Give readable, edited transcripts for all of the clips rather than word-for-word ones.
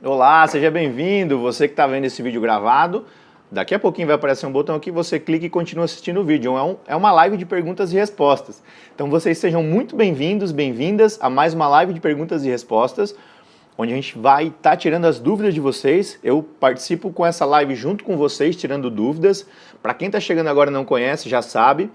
Olá, seja bem-vindo, você que está vendo esse vídeo gravado. Daqui a pouquinho vai aparecer um botão aqui, você clica e continua assistindo o vídeo. É uma live de perguntas e respostas. Então vocês sejam muito bem-vindos, bem-vindas a mais uma live de perguntas e respostas, onde a gente vai estar tirando as dúvidas de vocês. Eu participo com essa live junto com vocês, tirando dúvidas. Para quem está chegando agora e não conhece, já sabe.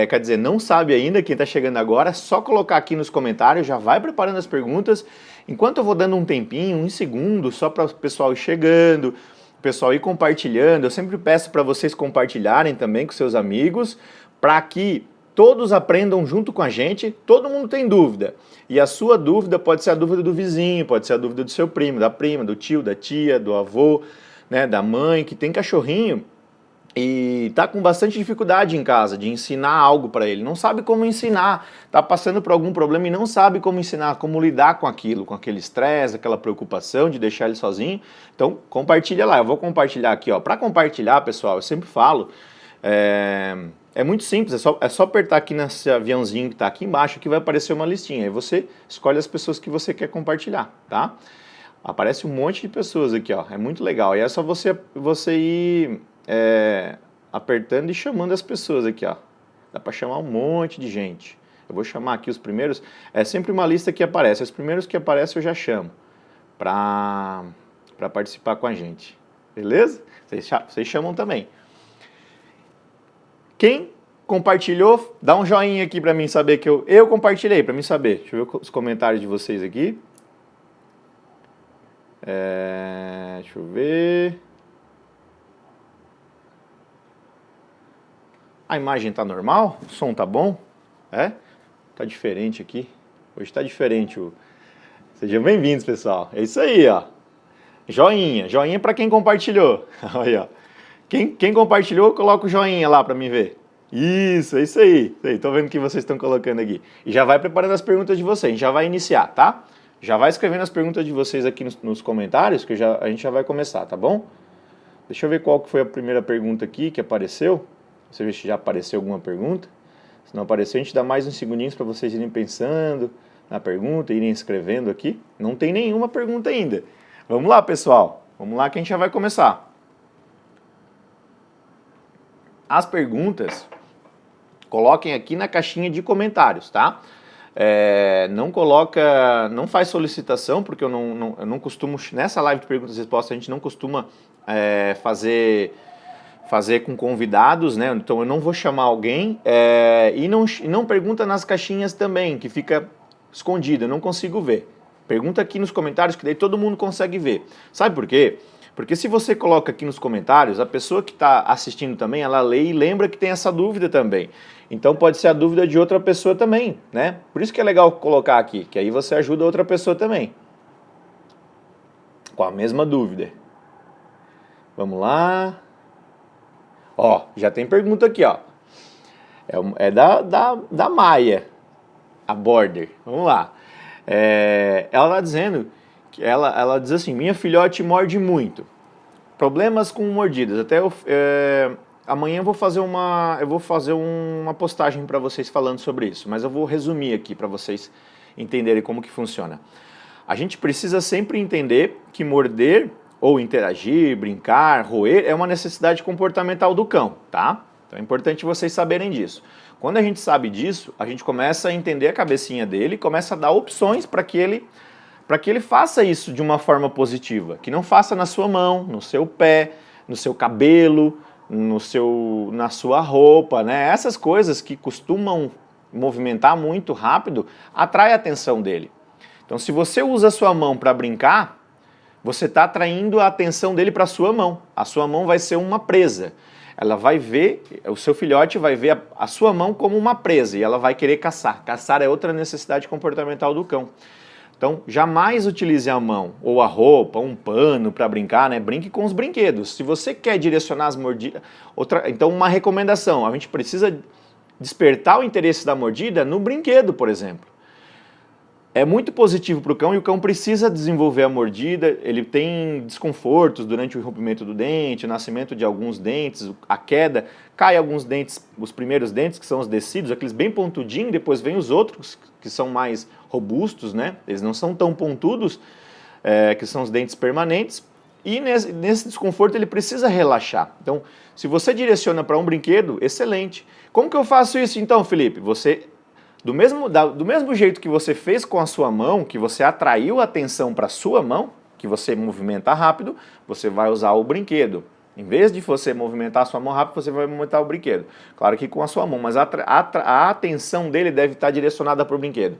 Quer dizer, não sabe ainda, quem está chegando agora, é só colocar aqui nos comentários, já vai preparando as perguntas. Enquanto eu vou dando um tempinho, um segundo, só para o pessoal ir chegando, o pessoal ir compartilhando. Eu sempre peço para vocês compartilharem também com seus amigos, para que todos aprendam junto com a gente. Todo mundo tem dúvida. E a sua dúvida pode ser a dúvida do vizinho, pode ser a dúvida do seu primo, da prima, do tio, da tia, do avô, né, da mãe, que tem cachorrinho e tá com bastante dificuldade em casa de ensinar algo para ele, não sabe como ensinar, tá passando por algum problema e não sabe como ensinar, como lidar com aquilo, com aquele estresse, aquela preocupação de deixar ele sozinho. Então compartilha lá, eu vou compartilhar aqui, ó. Para compartilhar, pessoal, eu sempre falo, é muito simples, é só apertar aqui nesse aviãozinho que tá aqui embaixo que vai aparecer uma listinha, aí você escolhe as pessoas que você quer compartilhar, tá? Aparece um monte de pessoas aqui, ó, é muito legal, e é só você ir apertando e chamando as pessoas aqui, ó. Dá para chamar um monte de gente. Eu vou chamar aqui os primeiros. É sempre uma lista que aparece. Os primeiros que aparecem eu já chamo para participar com a gente. Beleza? Vocês chamam também. Quem compartilhou, dá um joinha aqui para mim saber que eu compartilhei, para mim saber. Deixa eu ver os comentários de vocês aqui. Deixa eu ver. A imagem tá normal? O som tá bom? Tá diferente aqui. Hoje tá diferente. Sejam bem-vindos, pessoal. É isso aí, ó. Joinha. Joinha para quem compartilhou. Aí, ó. Quem compartilhou, coloca o joinha lá para mim ver. Isso, é isso aí. Tô vendo que vocês estão colocando aqui. E já vai preparando as perguntas de vocês. A gente já vai iniciar, tá? Já vai escrevendo as perguntas de vocês aqui nos comentários, que a gente já vai começar, tá bom? Deixa eu ver qual que foi a primeira pergunta aqui que apareceu. Você vê se já apareceu alguma pergunta. Se não apareceu, a gente dá mais uns segundinhos para vocês irem pensando na pergunta, irem escrevendo aqui. Não tem nenhuma pergunta ainda. Vamos lá, pessoal. Vamos lá que a gente já vai começar. As perguntas, coloquem aqui na caixinha de comentários, tá? Não faz solicitação, porque eu não costumo, nessa live de perguntas e respostas, a gente não costuma fazer com convidados, né? Então eu não vou chamar alguém e não pergunta nas caixinhas também, que fica escondido, eu não consigo ver. Pergunta aqui nos comentários que daí todo mundo consegue ver. Sabe por quê? Porque se você coloca aqui nos comentários, a pessoa que está assistindo também, ela lê e lembra que tem essa dúvida também. Então pode ser a dúvida de outra pessoa também, né? Por isso que é legal colocar aqui, que aí você ajuda outra pessoa também. Com a mesma dúvida. Vamos lá. Ó, já tem pergunta aqui, ó. É da Maia, a Border. Vamos lá. Ela está dizendo que ela diz assim: minha filhote morde muito. Problemas com mordidas. Amanhã eu vou fazer uma postagem para vocês falando sobre isso, mas eu vou resumir aqui para vocês entenderem como que funciona. A gente precisa sempre entender que morder ou interagir, brincar, roer, é uma necessidade comportamental do cão, tá? Então é importante vocês saberem disso. Quando a gente sabe disso, a gente começa a entender a cabecinha dele, começa a dar opções para que ele faça isso de uma forma positiva, que não faça na sua mão, no seu pé, no seu cabelo, na sua roupa, né? Essas coisas que costumam movimentar muito rápido, atrai a atenção dele. Então se você usa a sua mão para brincar, você está atraindo a atenção dele para a sua mão. A sua mão vai ser uma presa. Ela vai ver, o seu filhote vai ver a sua mão como uma presa e ela vai querer caçar. Caçar é outra necessidade comportamental do cão. Então, jamais utilize a mão ou a roupa, um pano para brincar, né? Brinque com os brinquedos. Se você quer direcionar as mordidas... Então, uma recomendação, a gente precisa despertar o interesse da mordida no brinquedo, por exemplo. É muito positivo para o cão e o cão precisa desenvolver a mordida, ele tem desconfortos durante o rompimento do dente, o nascimento de alguns dentes, a queda, cai alguns dentes, os primeiros dentes que são os descidos, aqueles bem pontudinhos, depois vem os outros que são mais robustos, né? Eles não são tão pontudos, que são os dentes permanentes, e nesse desconforto ele precisa relaxar. Então, se você direciona para um brinquedo, excelente. Como que eu faço isso então, Felipe? Você, do mesmo jeito que você fez com a sua mão, que você atraiu a atenção para a sua mão, que você movimenta rápido, você vai usar o brinquedo. Em vez de você movimentar a sua mão rápido, você vai movimentar o brinquedo. Claro que com a sua mão, mas a atenção dele deve estar direcionada para o brinquedo.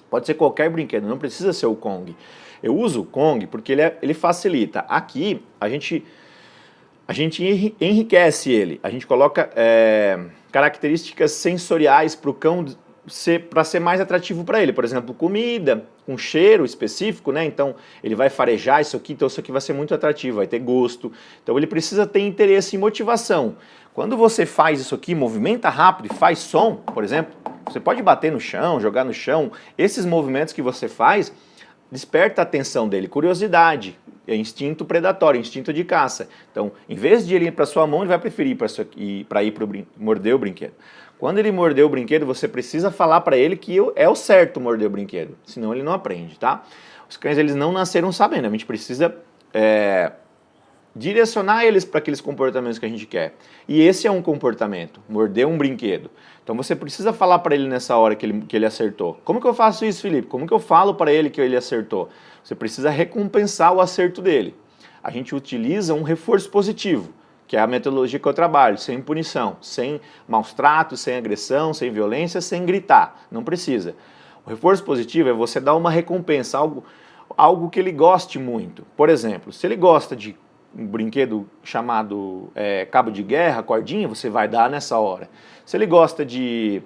Pode ser qualquer brinquedo, não precisa ser o Kong. Eu uso o Kong porque ele facilita. Aqui, a gente enriquece ele. A gente coloca características sensoriais para o cão para ser mais atrativo para ele. Por exemplo, comida, um cheiro específico, né? Então, ele vai farejar isso aqui, então isso aqui vai ser muito atrativo, vai ter gosto. Então, ele precisa ter interesse e motivação. Quando você faz isso aqui, movimenta rápido e faz som, por exemplo, você pode bater no chão, jogar no chão. Esses movimentos que você faz desperta a atenção dele, curiosidade, instinto predatório, instinto de caça. Então, em vez de ele ir para sua mão, ele vai preferir para ir morder o brinquedo. Quando ele morder o brinquedo, você precisa falar para ele que é o certo morder o brinquedo, senão ele não aprende, tá? Os cães, eles não nasceram sabendo, a gente precisa direcionar eles para aqueles comportamentos que a gente quer. E esse é um comportamento, morder um brinquedo. Então você precisa falar para ele nessa hora que ele acertou. Como que eu faço isso, Felipe? Como que eu falo para ele que ele acertou? Você precisa recompensar o acerto dele. A gente utiliza um reforço positivo, que é a metodologia que eu trabalho, sem punição, sem maus tratos, sem agressão, sem violência, sem gritar. Não precisa. O reforço positivo é você dar uma recompensa, algo que ele goste muito. Por exemplo, se ele gosta de um brinquedo chamado cabo de guerra, cordinha, você vai dar nessa hora. Se ele gosta de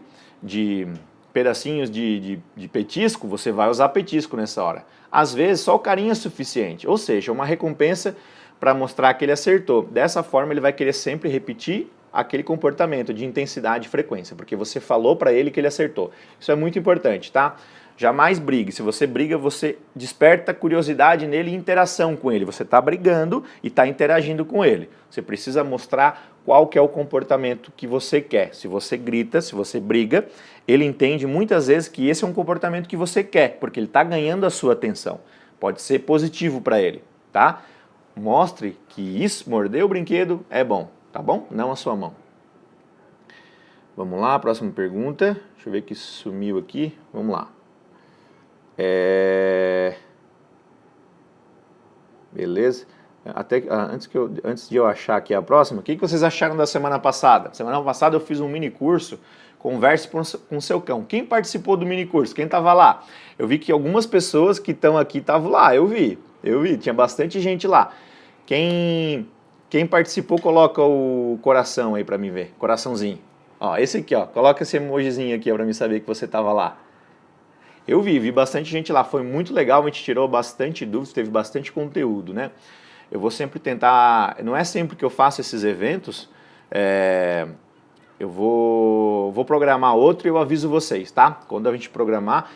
pedacinhos de petisco, você vai usar petisco nessa hora. Às vezes, só o carinho é suficiente, ou seja, uma recompensa para mostrar que ele acertou. Dessa forma, ele vai querer sempre repetir aquele comportamento de intensidade e frequência, porque você falou para ele que ele acertou. Isso é muito importante, tá? Jamais brigue. Se você briga, você desperta curiosidade nele e interação com ele. Você está brigando e está interagindo com ele. Você precisa mostrar qual que é o comportamento que você quer. Se você grita, se você briga, ele entende muitas vezes que esse é um comportamento que você quer, porque ele está ganhando a sua atenção. Pode ser positivo para ele, tá? Mostre que isso, morder o brinquedo, é bom, tá bom? Não a sua mão. Vamos lá, próxima pergunta. Deixa eu ver que sumiu aqui. Vamos lá. Beleza? Antes de eu achar aqui a próxima, o que vocês acharam da semana passada? Semana passada eu fiz um mini curso, Converse com o seu cão. Quem participou do mini curso? Quem estava lá? Eu vi que algumas pessoas que estão aqui estavam lá, eu vi, tinha bastante gente lá. Quem participou, coloca o coração aí para mim ver, coraçãozinho. Ó, esse aqui, ó, coloca esse emojizinho aqui para mim saber que você estava lá. Eu vi bastante gente lá, foi muito legal, a gente tirou bastante dúvidas, teve bastante conteúdo, né? Eu vou sempre tentar, não é sempre que eu faço esses eventos, eu vou programar outro e eu aviso vocês, tá? Quando a gente programar,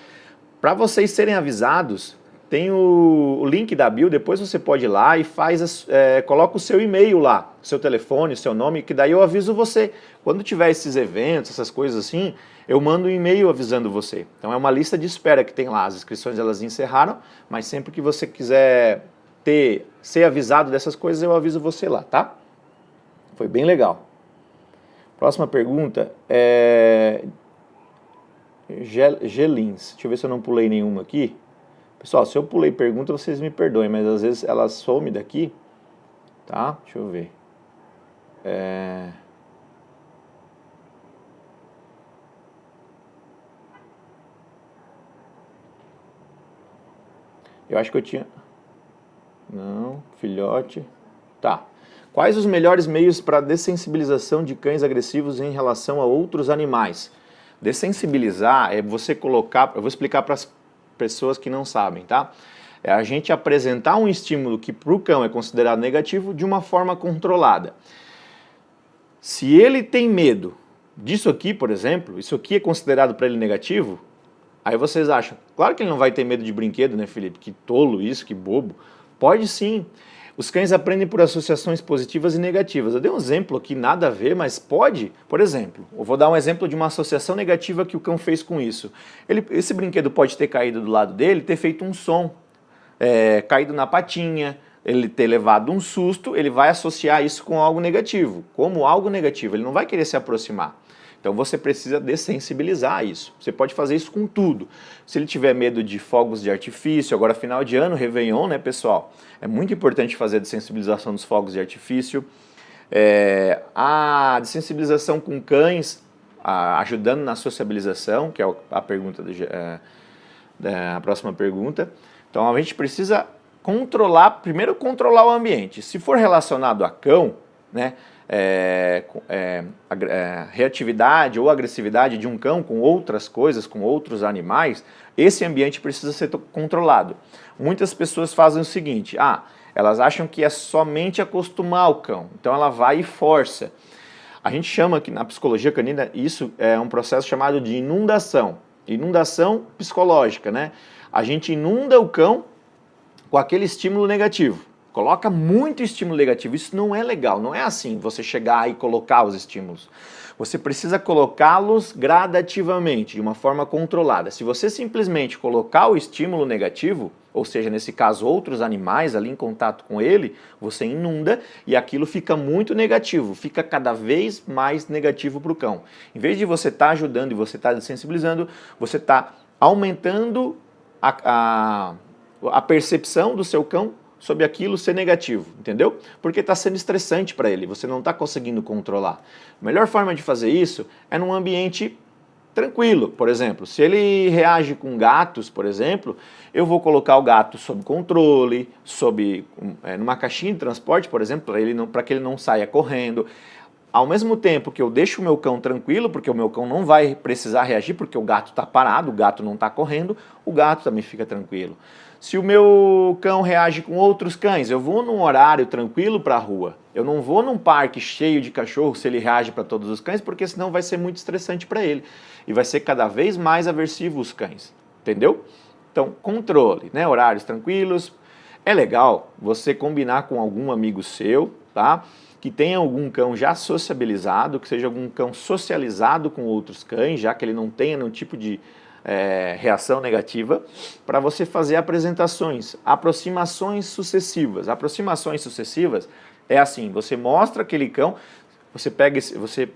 para vocês serem avisados, tem o link da bio, depois você pode ir lá e coloca o seu e-mail lá, seu telefone, seu nome, que daí eu aviso você. Quando tiver esses eventos, essas coisas assim, eu mando um e-mail avisando você. Então é uma lista de espera que tem lá, as inscrições elas encerraram, mas sempre que você quiser ser avisado dessas coisas, eu aviso você lá, tá? Foi bem legal. Próxima pergunta é Gelins. Deixa eu ver se eu não pulei nenhuma aqui. Pessoal, se eu pulei pergunta, vocês me perdoem, mas às vezes ela some daqui, tá? Deixa eu ver. Eu acho que eu tinha... Não, filhote. Tá. Quais os melhores meios para dessensibilização de cães agressivos em relação a outros animais? Dessensibilizar é você colocar... Eu vou explicar para as pessoas que não sabem, tá? É a gente apresentar um estímulo que para o cão é considerado negativo de uma forma controlada. Se ele tem medo disso aqui, por exemplo, isso aqui é considerado para ele negativo, aí vocês acham, claro que ele não vai ter medo de brinquedo, né, Felipe? Que tolo isso, que bobo. Pode sim. Os cães aprendem por associações positivas e negativas. Eu dei um exemplo aqui, nada a ver, mas pode. Por exemplo, eu vou dar um exemplo de uma associação negativa que o cão fez com isso. Esse brinquedo pode ter caído do lado dele e ter feito um som. caído na patinha, ele ter levado um susto, ele vai associar isso com algo negativo, como algo negativo, ele não vai querer se aproximar. Então você precisa dessensibilizar isso. Você pode fazer isso com tudo. Se ele tiver medo de fogos de artifício, agora final de ano, Réveillon, né, pessoal? É muito importante fazer a dessensibilização dos fogos de artifício. A dessensibilização com cães, ajudando na sociabilização, que é a pergunta a próxima pergunta. Então a gente precisa primeiro controlar o ambiente. Se for relacionado a cão, né, reatividade ou agressividade de um cão com outras coisas, com outros animais, esse ambiente precisa ser controlado. Muitas pessoas fazem o seguinte, elas acham que é somente acostumar o cão, então ela vai e força. A gente chama aqui na psicologia canina, isso é um processo chamado de inundação psicológica, né? A gente inunda o cão com aquele estímulo negativo. Coloca muito estímulo negativo, isso não é legal, não é assim você chegar e colocar os estímulos. Você precisa colocá-los gradativamente, de uma forma controlada. Se você simplesmente colocar o estímulo negativo, ou seja, nesse caso outros animais ali em contato com ele, você inunda e aquilo fica muito negativo, fica cada vez mais negativo para o cão. Em vez de você estar ajudando e você estar desensibilizando, você está aumentando a percepção do seu cão sobre aquilo ser negativo, entendeu? Porque está sendo estressante para ele, você não está conseguindo controlar. A melhor forma de fazer isso é num ambiente tranquilo, por exemplo. Se ele reage com gatos, por exemplo, eu vou colocar o gato sob controle, numa caixinha de transporte, por exemplo, para que ele não saia correndo. Ao mesmo tempo que eu deixo o meu cão tranquilo, porque o meu cão não vai precisar reagir, porque o gato está parado, o gato não está correndo, o gato também fica tranquilo. Se o meu cão reage com outros cães, eu vou num horário tranquilo para a rua. Eu não vou num parque cheio de cachorros se ele reage para todos os cães, porque senão vai ser muito estressante para ele. E vai ser cada vez mais aversivo os cães, entendeu? Então, controle, né? Horários tranquilos. É legal você combinar com algum amigo seu, tá? Que tenha algum cão já sociabilizado, que seja algum cão socializado com outros cães, já que ele não tenha nenhum tipo de reação negativa, para você fazer apresentações, aproximações sucessivas. Aproximações sucessivas é assim, você mostra aquele cão, você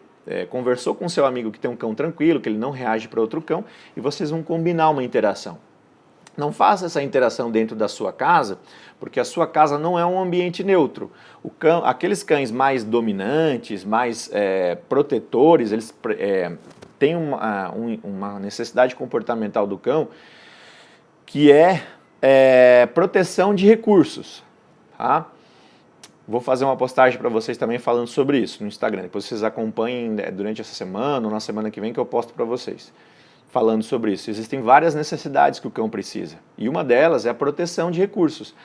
conversou com seu amigo que tem um cão tranquilo, que ele não reage para outro cão, e vocês vão combinar uma interação. Não faça essa interação dentro da sua casa, porque a sua casa não é um ambiente neutro. Aqueles cães mais dominantes, mais protetores, eles têm uma necessidade comportamental do cão que é proteção de recursos. Tá? Vou fazer uma postagem para vocês também falando sobre isso no Instagram. Depois vocês acompanhem durante essa semana ou na semana que vem que eu posto para vocês. Falando sobre isso. Existem várias necessidades que o cão precisa. E uma delas é a proteção de recursos.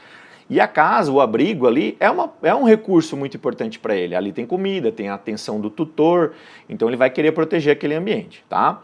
E a casa, o abrigo ali, é um recurso muito importante para ele. Ali tem comida, tem a atenção do tutor, então ele vai querer proteger aquele ambiente, tá?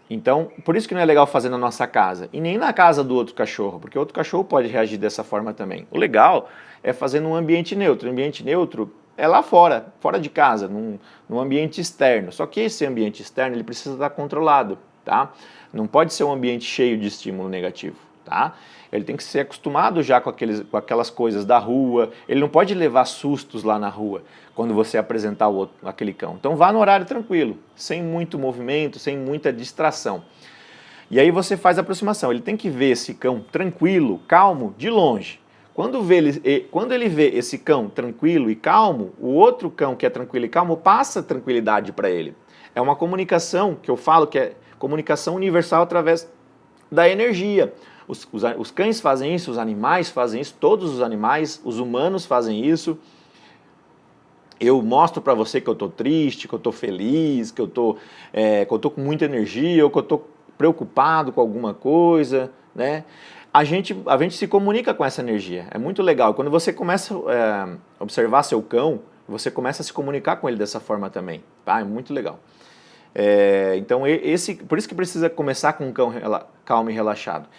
Então, por isso que não é legal fazer na nossa casa. E nem na casa do outro cachorro, porque o outro cachorro pode reagir dessa forma também. O legal é fazer num ambiente neutro. O ambiente neutro é lá fora, fora de casa, num ambiente externo. Só que esse ambiente externo ele precisa estar controlado, tá? Não pode ser um ambiente cheio de estímulo negativo, tá? Ele tem que ser acostumado já com aquelas coisas da rua, ele não pode levar sustos lá na rua quando você apresentar aquele cão. Então vá no horário tranquilo, sem muito movimento, sem muita distração. E aí você faz a aproximação, ele tem que ver esse cão tranquilo, calmo, de longe. Quando ele vê esse cão tranquilo e calmo, o outro cão que é tranquilo e calmo passa tranquilidade para ele. É uma comunicação que eu falo que é comunicação universal através da energia. Os cães fazem isso, os animais fazem isso, todos os animais, os humanos fazem isso. Eu mostro para você que eu estou triste, que eu estou feliz, que eu estou com muita energia, ou que eu estou preocupado com alguma coisa, né? A gente se comunica com essa energia, é muito legal. Quando você começa a observar seu cão, você começa a se comunicar com ele dessa forma também, tá? É muito legal. Então, por isso que precisa começar com um cão calmo e relaxado.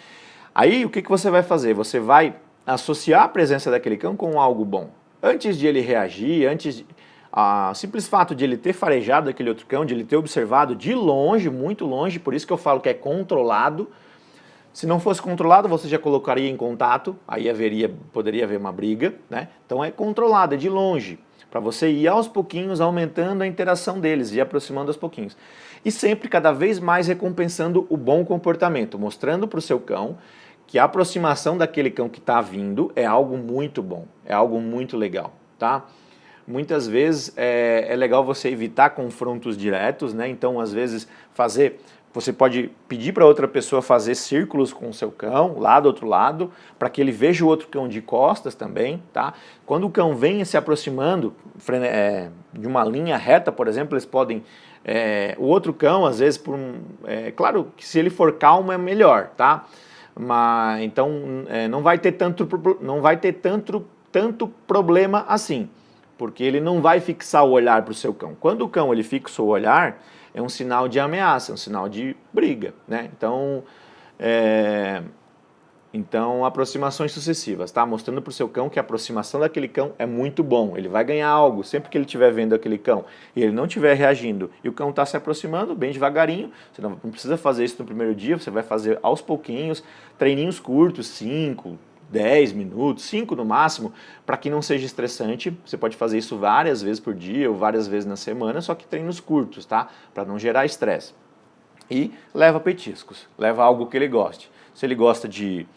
Aí, o que você vai fazer? Você vai associar a presença daquele cão com algo bom. Antes de ele reagir, o simples fato de ele ter farejado aquele outro cão, de ele ter observado de longe, muito longe, por isso que eu falo que é controlado. Se não fosse controlado, você já colocaria em contato, aí poderia haver uma briga, né? Então é controlado, é de longe, para você ir aos pouquinhos aumentando a interação deles e aproximando aos pouquinhos. E sempre cada vez mais recompensando o bom comportamento, mostrando para o seu cão que a aproximação daquele cão que está vindo é algo muito bom, é algo muito legal, tá? Muitas vezes é legal você evitar confrontos diretos, né? Então, às vezes, você pode pedir para outra pessoa fazer círculos com o seu cão, lá do outro lado, para que ele veja o outro cão de costas também, tá? Quando o cão vem se aproximando de uma linha reta, por exemplo, eles podem... o outro cão, às vezes, claro que se ele for calmo é melhor, tá? Mas, então, não vai ter tanto problema assim, porque ele não vai fixar o olhar para o seu cão. Quando o cão ele fixa o olhar, é um sinal de ameaça, é um sinal de briga, né? Então, aproximações sucessivas, tá? Mostrando para o seu cão que a aproximação daquele cão é muito bom, ele vai ganhar algo sempre que ele estiver vendo aquele cão e ele não estiver reagindo e o cão está se aproximando bem devagarinho, você não precisa fazer isso no primeiro dia, você vai fazer aos pouquinhos, treininhos curtos, 5, 10 minutos, 5 no máximo, para que não seja estressante. Você pode fazer isso várias vezes por dia ou várias vezes na semana, só que treinos curtos, tá? Para não gerar estresse. E leva petiscos, leva algo que ele goste. Se ele gosta de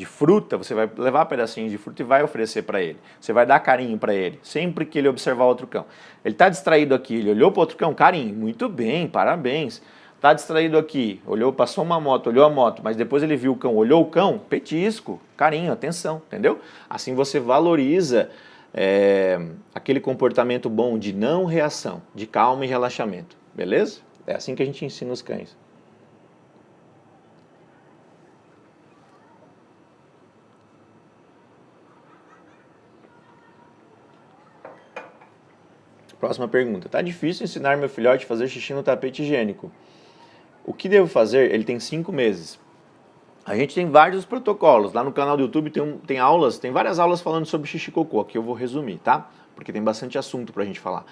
fruta, você vai levar pedacinhos de fruta e vai oferecer para ele. Você vai dar carinho para ele, sempre que ele observar outro cão. Ele está distraído aqui, ele olhou para outro cão, carinho, muito bem, parabéns. Está distraído aqui, passou uma moto, olhou a moto, mas depois ele viu o cão, olhou o cão, petisco, carinho, atenção, entendeu? Assim você valoriza aquele comportamento bom de não reação, de calma e relaxamento, beleza? É assim que a gente ensina os cães. Próxima pergunta. Tá difícil ensinar meu filhote a fazer xixi no tapete higiênico. O que devo fazer? Ele tem 5 meses. A gente tem vários protocolos. Lá no canal do YouTube tem várias aulas falando sobre xixi e cocô. Aqui eu vou resumir, tá? Porque tem bastante assunto pra gente falar.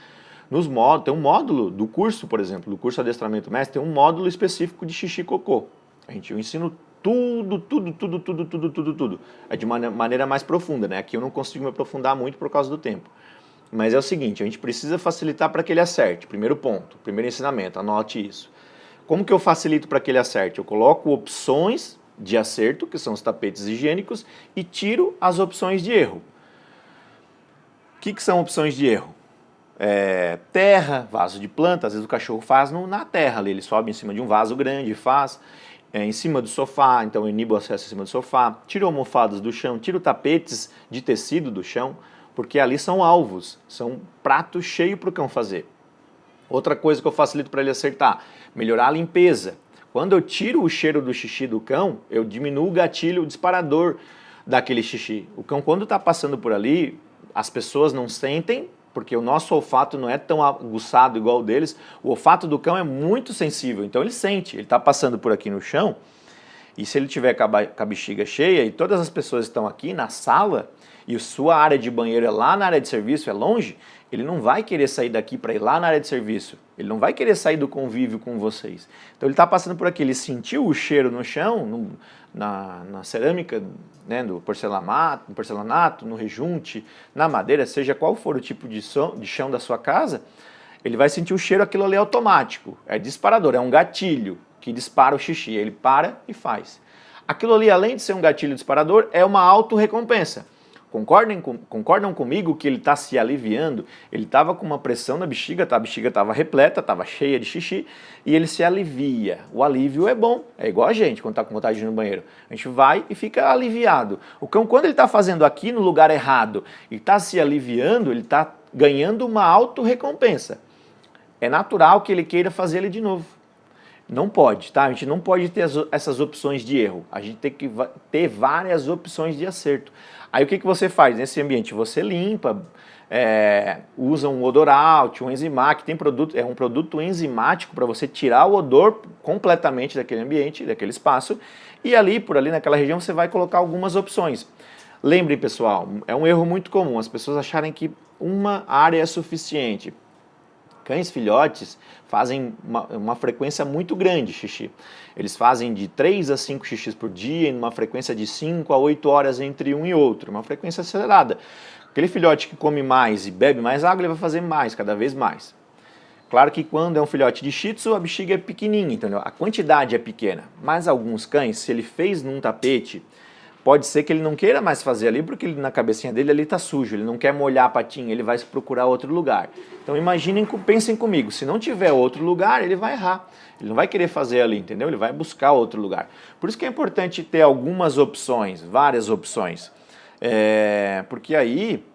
Tem um módulo do curso, por exemplo, do curso Adestramento Mestre, tem um módulo específico de xixi e cocô. Eu ensino tudo. É de maneira mais profunda, né? Aqui eu não consigo me aprofundar muito por causa do tempo. Mas é o seguinte, a gente precisa facilitar para que ele acerte. Primeiro ponto, primeiro ensinamento, anote isso. Como que eu facilito para que ele acerte? Eu coloco opções de acerto, que são os tapetes higiênicos, e tiro as opções de erro. O que são opções de erro? Terra, vaso de planta, às vezes o cachorro faz na terra, ali, ele sobe em cima de um vaso grande, faz em cima do sofá, então eu inibo o acesso em cima do sofá, tiro almofadas do chão, tiro tapetes de tecido do chão, porque ali são alvos, são pratos cheios para o cão fazer. Outra coisa que eu facilito para ele acertar, melhorar a limpeza. Quando eu tiro o cheiro do xixi do cão, eu diminuo o gatilho, o disparador daquele xixi. O cão, quando está passando por ali, as pessoas não sentem, porque o nosso olfato não é tão aguçado igual o deles. O olfato do cão é muito sensível, então ele sente. Ele está passando por aqui no chão, e se ele tiver com a bexiga cheia, e todas as pessoas estão aqui na sala, e sua área de banheiro é lá na área de serviço, é longe, ele não vai querer sair daqui para ir lá na área de serviço. Ele não vai querer sair do convívio com vocês. Então ele está passando por aqui, ele sentiu o cheiro no chão, na cerâmica, né, do porcelanato, no rejunte, na madeira, seja qual for o tipo de chão da sua casa, ele vai sentir o cheiro, aquilo ali é automático, é disparador, é um gatilho que dispara o xixi, ele para e faz. Aquilo ali, além de ser um gatilho disparador, é uma autorrecompensa. Concordam comigo que ele está se aliviando? Ele estava com uma pressão na bexiga, a bexiga estava repleta, estava cheia de xixi, e ele se alivia. O alívio é bom, é igual a gente quando está com vontade de ir no banheiro. A gente vai e fica aliviado. O cão, quando ele está fazendo aqui no lugar errado e está se aliviando, ele está ganhando uma autorrecompensa. É natural que ele queira fazer ele de novo. Não pode, tá? A gente não pode ter essas opções de erro. A gente tem que ter várias opções de acerto. Aí o que você faz nesse ambiente? Você limpa, usa um Odor-Out, um Enzimac, é um produto enzimático para você tirar o odor completamente daquele ambiente, daquele espaço, e por ali naquela região você vai colocar algumas opções. Lembrem, pessoal, é um erro muito comum, as pessoas acharem que uma área é suficiente. Cães filhotes fazem uma frequência muito grande de xixi. Eles fazem de 3 a 5 xixis por dia, em uma frequência de 5 a 8 horas entre um e outro, uma frequência acelerada. Aquele filhote que come mais e bebe mais água, ele vai fazer mais, cada vez mais. Claro que quando é um filhote de Shih Tzu, a bexiga é pequenininha, entendeu? A quantidade é pequena. Mas alguns cães, se ele fez num tapete, pode ser que ele não queira mais fazer ali, porque na cabecinha dele ali está sujo, ele não quer molhar a patinha, ele vai procurar outro lugar. Então imaginem, pensem comigo, se não tiver outro lugar, ele vai errar. Ele não vai querer fazer ali, entendeu? Ele vai buscar outro lugar. Por isso que é importante ter algumas opções, várias opções. Porque aí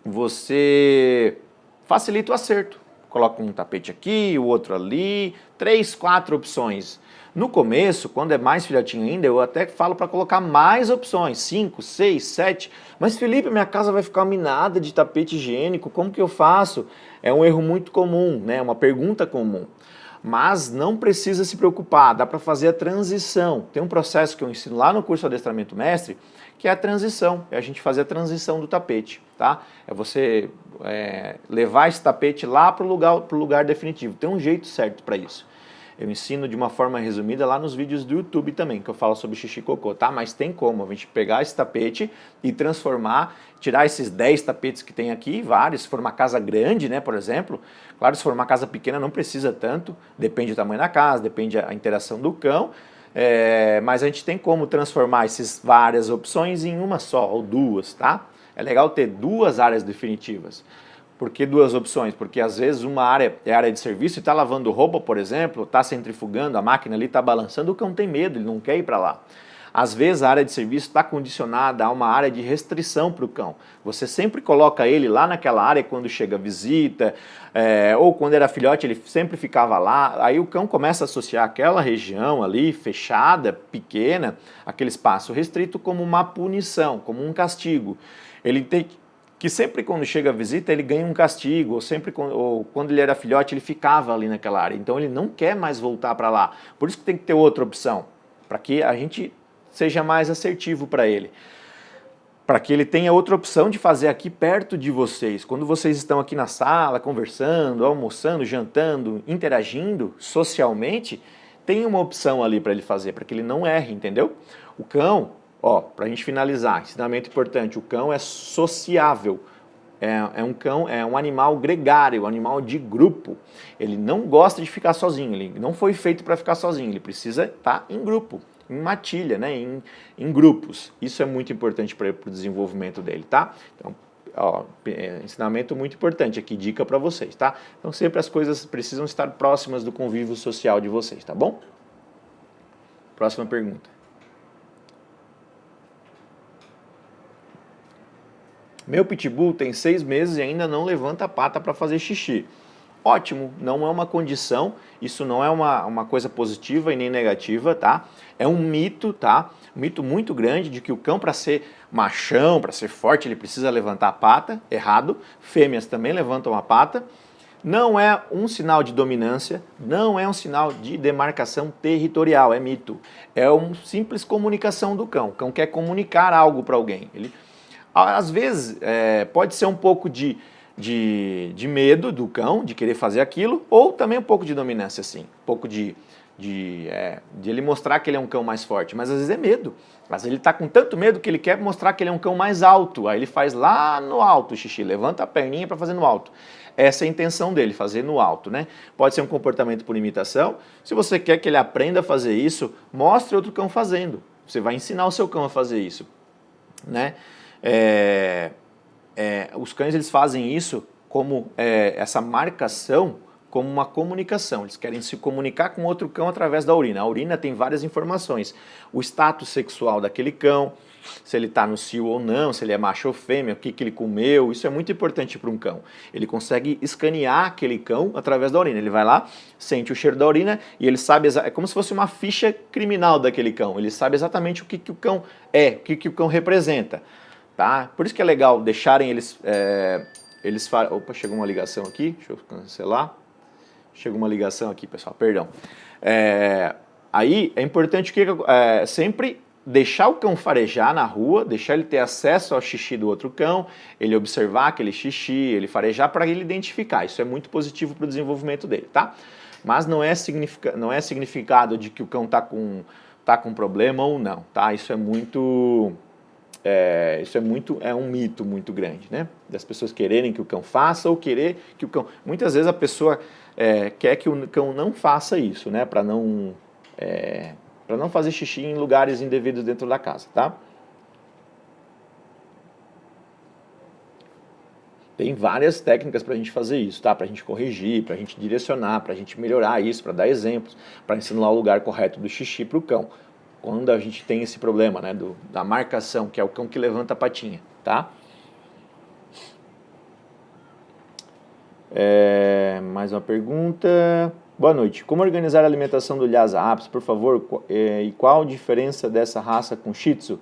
você facilita o acerto. Coloca um tapete aqui, o outro ali, 3, 4 opções. No começo, quando é mais filhotinho ainda, eu até falo para colocar mais opções, 5, 6, 7. Mas Felipe, minha casa vai ficar minada de tapete higiênico, como que eu faço? É um erro muito comum, né? Uma pergunta comum. Mas não precisa se preocupar, dá para fazer a transição. Tem um processo que eu ensino lá no curso Adestramento Mestre, que é a transição, é a gente fazer a transição do tapete, tá? É você levar esse tapete lá para o lugar definitivo. Tem um jeito certo para isso. Eu ensino de uma forma resumida lá nos vídeos do YouTube também, que eu falo sobre xixi e cocô, tá? Mas tem como a gente pegar esse tapete e transformar, tirar esses 10 tapetes que tem aqui, vários, se for uma casa grande, né, por exemplo. Claro, se for uma casa pequena não precisa tanto, depende do tamanho da casa, depende da interação do cão, mas a gente tem como transformar essas várias opções em uma só, ou duas, tá? É legal ter 2 áreas definitivas. Por que 2 opções? Porque às vezes uma área é área de serviço e está lavando roupa, por exemplo, está centrifugando, a máquina ali está balançando, o cão tem medo, ele não quer ir para lá. Às vezes a área de serviço está condicionada a uma área de restrição para o cão. Você sempre coloca ele lá naquela área quando chega visita, ou quando era filhote ele sempre ficava lá. Aí o cão começa a associar aquela região ali, fechada, pequena, aquele espaço restrito como uma punição, como um castigo. Ele tem que sempre quando chega a visita ele ganha um castigo, ou quando ele era filhote ele ficava ali naquela área. Então ele não quer mais voltar para lá. Por isso que tem que ter outra opção, para que a gente seja mais assertivo para ele. Para que ele tenha outra opção de fazer aqui perto de vocês. Quando vocês estão aqui na sala, conversando, almoçando, jantando, interagindo socialmente, tem uma opção ali para ele fazer, para que ele não erre, entendeu? O cão, para a gente finalizar, ensinamento importante, o cão é sociável. É um animal gregário, um animal de grupo. Ele não gosta de ficar sozinho, ele não foi feito para ficar sozinho, ele precisa estar em grupo, em matilha, né? em grupos. Isso é muito importante para o desenvolvimento dele, tá? Então, ensinamento muito importante aqui, dica para vocês, tá? Então sempre as coisas precisam estar próximas do convívio social de vocês, tá bom? Próxima pergunta. Meu pitbull tem 6 meses e ainda não levanta a pata para fazer xixi. Ótimo, não é uma condição, isso não é uma coisa positiva e nem negativa, tá? É um mito, tá? Um mito muito grande de que o cão, para ser machão, para ser forte, ele precisa levantar a pata. Errado. Fêmeas também levantam a pata. Não é um sinal de dominância, não é um sinal de demarcação territorial, é mito. É uma simples comunicação do cão. O cão quer comunicar algo para alguém. Às vezes, pode ser um pouco de medo do cão, de querer fazer aquilo, ou também um pouco de dominância, sim. Um pouco de ele mostrar que ele é um cão mais forte, mas às vezes é medo. Mas ele está com tanto medo que ele quer mostrar que ele é um cão mais alto. Aí ele faz lá no alto o xixi, levanta a perninha para fazer no alto. Essa é a intenção dele, fazer no alto, né? Pode ser um comportamento por imitação. Se você quer que ele aprenda a fazer isso, mostre outro cão fazendo. Você vai ensinar o seu cão a fazer isso, né? Os cães eles fazem isso como essa marcação, como uma comunicação. Eles querem se comunicar com outro cão através da urina. A urina tem várias informações. O status sexual daquele cão, se ele está no cio ou não, se ele é macho ou fêmea, o que ele comeu. Isso é muito importante para um cão. Ele consegue escanear aquele cão através da urina. Ele vai lá, sente o cheiro da urina e ele sabe, é como se fosse uma ficha criminal daquele cão. Ele sabe exatamente o que o cão é, o que o cão representa. Tá? Por isso que é legal deixarem eles opa, chegou uma ligação aqui, deixa eu cancelar. Chegou uma ligação aqui, pessoal, perdão. Aí é importante que sempre deixar o cão farejar na rua, deixar ele ter acesso ao xixi do outro cão, ele observar aquele xixi, ele farejar para ele identificar. Isso é muito positivo para o desenvolvimento dele, tá? Mas não é significado de que o cão tá com problema ou não, tá? Isso é um mito muito grande, né? Das pessoas quererem que o cão faça ou querer que o cão... Muitas vezes a pessoa quer que o cão não faça isso, né? Para não fazer xixi em lugares indevidos dentro da casa, tá? Tem várias técnicas para a gente fazer isso, tá? Para a gente corrigir, para a gente direcionar, para a gente melhorar isso, para dar exemplos, para ensinar o lugar correto do xixi para o cão. Quando a gente tem esse problema, né, da marcação, que é o cão que levanta a patinha, tá? Mais uma pergunta. Boa noite. Como organizar a alimentação do Lhasa Apso, por favor? E qual a diferença dessa raça com Shih Tzu?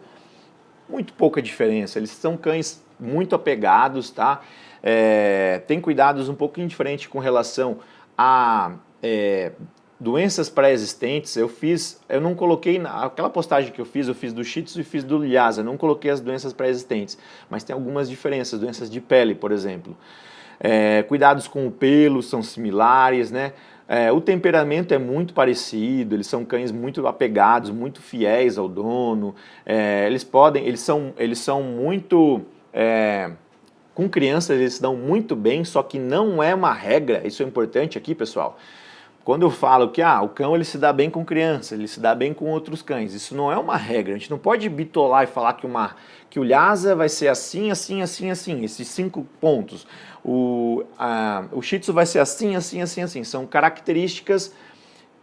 Muito pouca diferença. Eles são cães muito apegados, tá? Tem cuidados um pouquinho diferentes com relação a doenças pré-existentes. Eu não coloquei, aquela postagem que eu fiz do Shih Tzu e fiz do Lhasa, não coloquei as doenças pré-existentes, mas tem algumas diferenças, doenças de pele, por exemplo. Cuidados com o pelo são similares, né? O temperamento é muito parecido, eles são cães muito apegados, muito fiéis ao dono, eles são muito... com crianças eles se dão muito bem, só que não é uma regra, isso é importante aqui, pessoal. Quando eu falo que o cão ele se dá bem com criança, ele se dá bem com outros cães, isso não é uma regra. A gente não pode bitolar e falar que o Lhasa vai ser assim, assim, assim, assim, esses 5 pontos. O Shih Tzu vai ser assim, assim, assim, assim. São características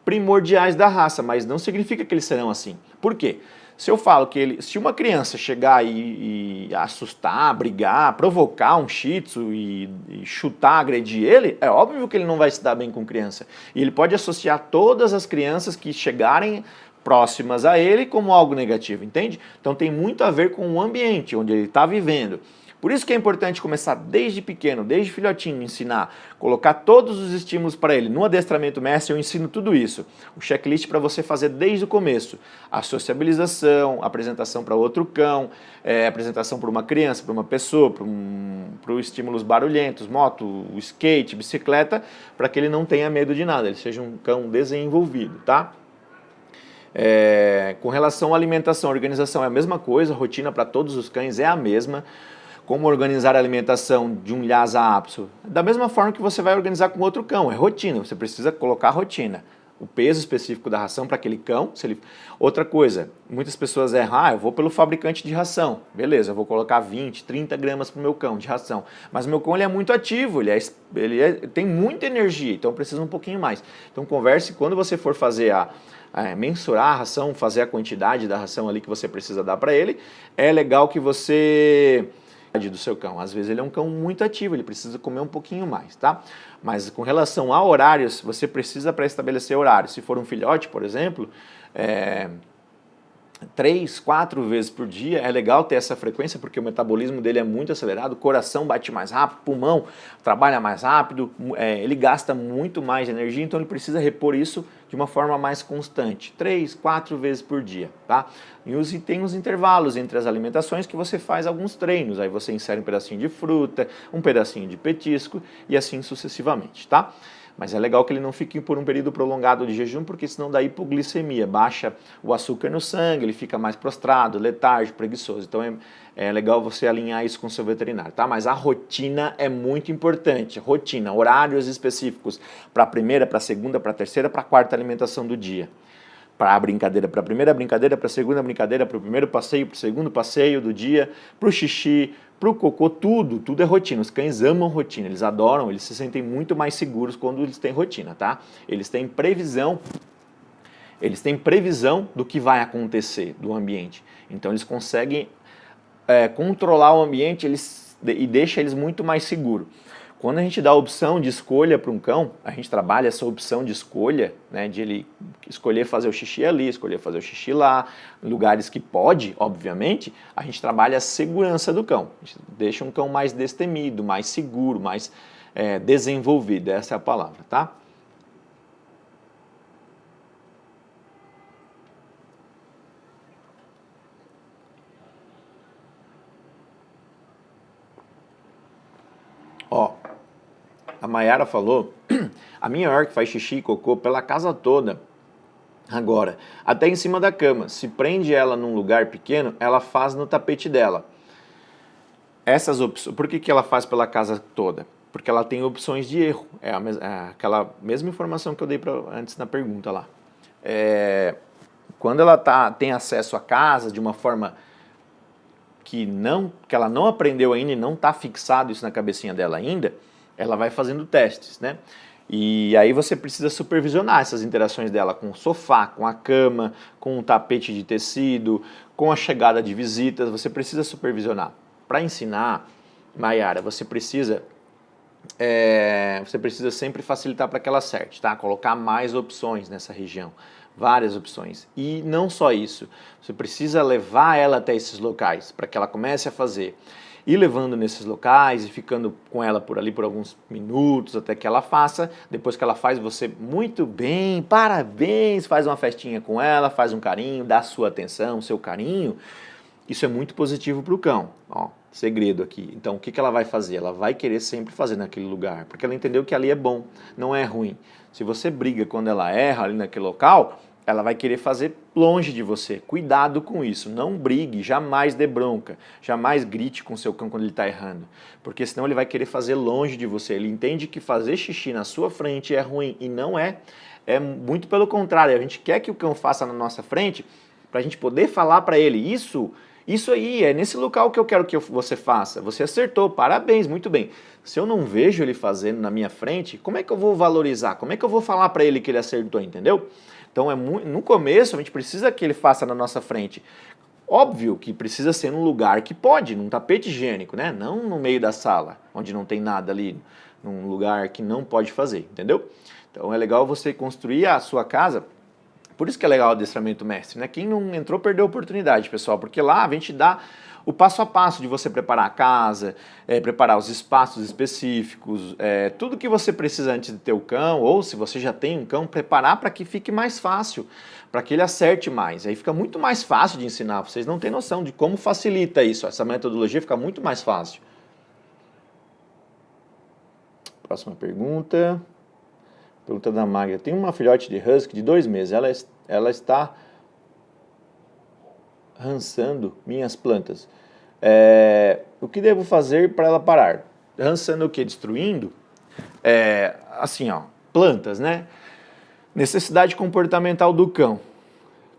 primordiais da raça, mas não significa que eles serão assim. Por quê? Se eu falo que se uma criança chegar e assustar, brigar, provocar um Shih Tzu e chutar, agredir ele, é óbvio que ele não vai se dar bem com criança. E ele pode associar todas as crianças que chegarem próximas a ele como algo negativo, entende? Então tem muito a ver com o ambiente onde ele está vivendo. Por isso que é importante começar desde pequeno, desde filhotinho, ensinar, colocar todos os estímulos para ele. No adestramento mestre eu ensino tudo isso. O checklist para você fazer desde o começo. A sociabilização, a apresentação para outro cão, apresentação para uma criança, para uma pessoa, para os estímulos barulhentos, moto, skate, bicicleta, para que ele não tenha medo de nada, ele seja um cão desenvolvido, tá? Com relação à alimentação, a organização é a mesma coisa, a rotina para todos os cães é a mesma. Como organizar a alimentação de um Lhasa Apso? Da mesma forma que você vai organizar com outro cão, é rotina, você precisa colocar a rotina. O peso específico da ração para aquele cão. Outra coisa, muitas pessoas erram, eu vou pelo fabricante de ração. Beleza, eu vou colocar 20, 30 gramas para o meu cão de ração. Mas o meu cão ele é muito ativo, tem muita energia, então precisa um pouquinho mais. Então converse, quando você for fazer mensurar a ração, fazer a quantidade da ração ali que você precisa dar para ele, é legal que você... do seu cão. Às vezes ele é um cão muito ativo, ele precisa comer um pouquinho mais, tá? Mas com relação a horários, você precisa pré-estabelecer horários. Se for um filhote, por exemplo, 3, 4 vezes por dia, é legal ter essa frequência porque o metabolismo dele é muito acelerado, o coração bate mais rápido, o pulmão trabalha mais rápido, ele gasta muito mais energia, então ele precisa repor isso de uma forma mais constante, 3, 4 vezes por dia, tá? E tem os intervalos entre as alimentações que você faz alguns treinos, aí você insere um pedacinho de fruta, um pedacinho de petisco e assim sucessivamente, tá? Mas é legal que ele não fique por um período prolongado de jejum, porque senão dá hipoglicemia, baixa o açúcar no sangue, ele fica mais prostrado, letárgico, preguiçoso. Então é legal você alinhar isso com o seu veterinário, tá? Mas a rotina é muito importante, rotina, horários específicos para a primeira, para a segunda, para a terceira, para a quarta alimentação do dia. Para a brincadeira, para a primeira brincadeira, para a segunda brincadeira, para o primeiro passeio, para o segundo passeio do dia, para o xixi, para o cocô, tudo é rotina. Os cães amam rotina, eles adoram, eles se sentem muito mais seguros quando eles têm rotina, tá? Eles têm previsão do que vai acontecer do ambiente. Então eles conseguem controlar o ambiente e deixa eles muito mais seguros. Quando a gente dá a opção de escolha para um cão, a gente trabalha essa opção de escolha, né, de ele escolher fazer o xixi ali, escolher fazer o xixi lá, em lugares que pode, obviamente, a gente trabalha a segurança do cão. A gente deixa um cão mais destemido, mais seguro, mais desenvolvido, essa é a palavra, tá? Ó, a Mayara falou, a minha orca faz xixi e cocô pela casa toda. Agora, até em cima da cama. Se prende ela num lugar pequeno, ela faz no tapete dela. Essas opções, por que ela faz pela casa toda? Porque ela tem opções de erro. É aquela mesma informação que eu dei antes na pergunta lá. Quando ela tem acesso à casa de uma forma que ela não aprendeu ainda e não está fixado isso na cabecinha dela ainda, ela vai fazendo testes, né? E aí você precisa supervisionar essas interações dela com o sofá, com a cama, com o tapete de tecido, com a chegada de visitas, você precisa supervisionar. Para ensinar, Mayara, você precisa sempre facilitar para que ela acerte, tá? Colocar mais opções nessa região, várias opções. E não só isso, você precisa levar ela até esses locais para que ela comece a fazer. Ir levando nesses locais e ficando com ela por ali por alguns minutos até que ela faça. Depois que ela faz, você, muito bem, parabéns, faz uma festinha com ela, faz um carinho, dá sua atenção, seu carinho. Isso é muito positivo para o cão. Ó, segredo aqui. Então, o que ela vai fazer? Ela vai querer sempre fazer naquele lugar, porque ela entendeu que ali é bom, não é ruim. Se você briga quando ela erra ali naquele local, ela vai querer fazer longe de você. Cuidado com isso, não brigue, jamais dê bronca, jamais grite com seu cão quando ele está errando, porque senão ele vai querer fazer longe de você. Ele entende que fazer xixi na sua frente é ruim e não é. É muito pelo contrário, a gente quer que o cão faça na nossa frente para a gente poder falar para ele, isso aí, é nesse local que eu quero que você faça. Você acertou, parabéns, muito bem. Se eu não vejo ele fazendo na minha frente, como é que eu vou valorizar? Como é que eu vou falar para ele que ele acertou, entendeu? Então, no começo, a gente precisa que ele faça na nossa frente. Óbvio que precisa ser num lugar que pode, num tapete higiênico, né? Não no meio da sala, onde não tem nada ali, num lugar que não pode fazer, entendeu? Então, é legal você construir a sua casa. Por isso que é legal o adestramento mestre, né? Quem não entrou perdeu a oportunidade, pessoal, porque lá a gente dá o passo a passo de você preparar a casa, preparar os espaços específicos, tudo que você precisa antes de ter o cão, ou se você já tem um cão, preparar para que fique mais fácil, para que ele acerte mais. Aí fica muito mais fácil de ensinar, vocês não têm noção de como facilita isso, essa metodologia fica muito mais fácil. Próxima pergunta. Pergunta da Magra. Tem uma filhote de husky de 2 meses. Ela está rançando minhas plantas. O que devo fazer para ela parar? Rançando o quê? Destruindo? Assim, ó, plantas, né? Necessidade comportamental do cão.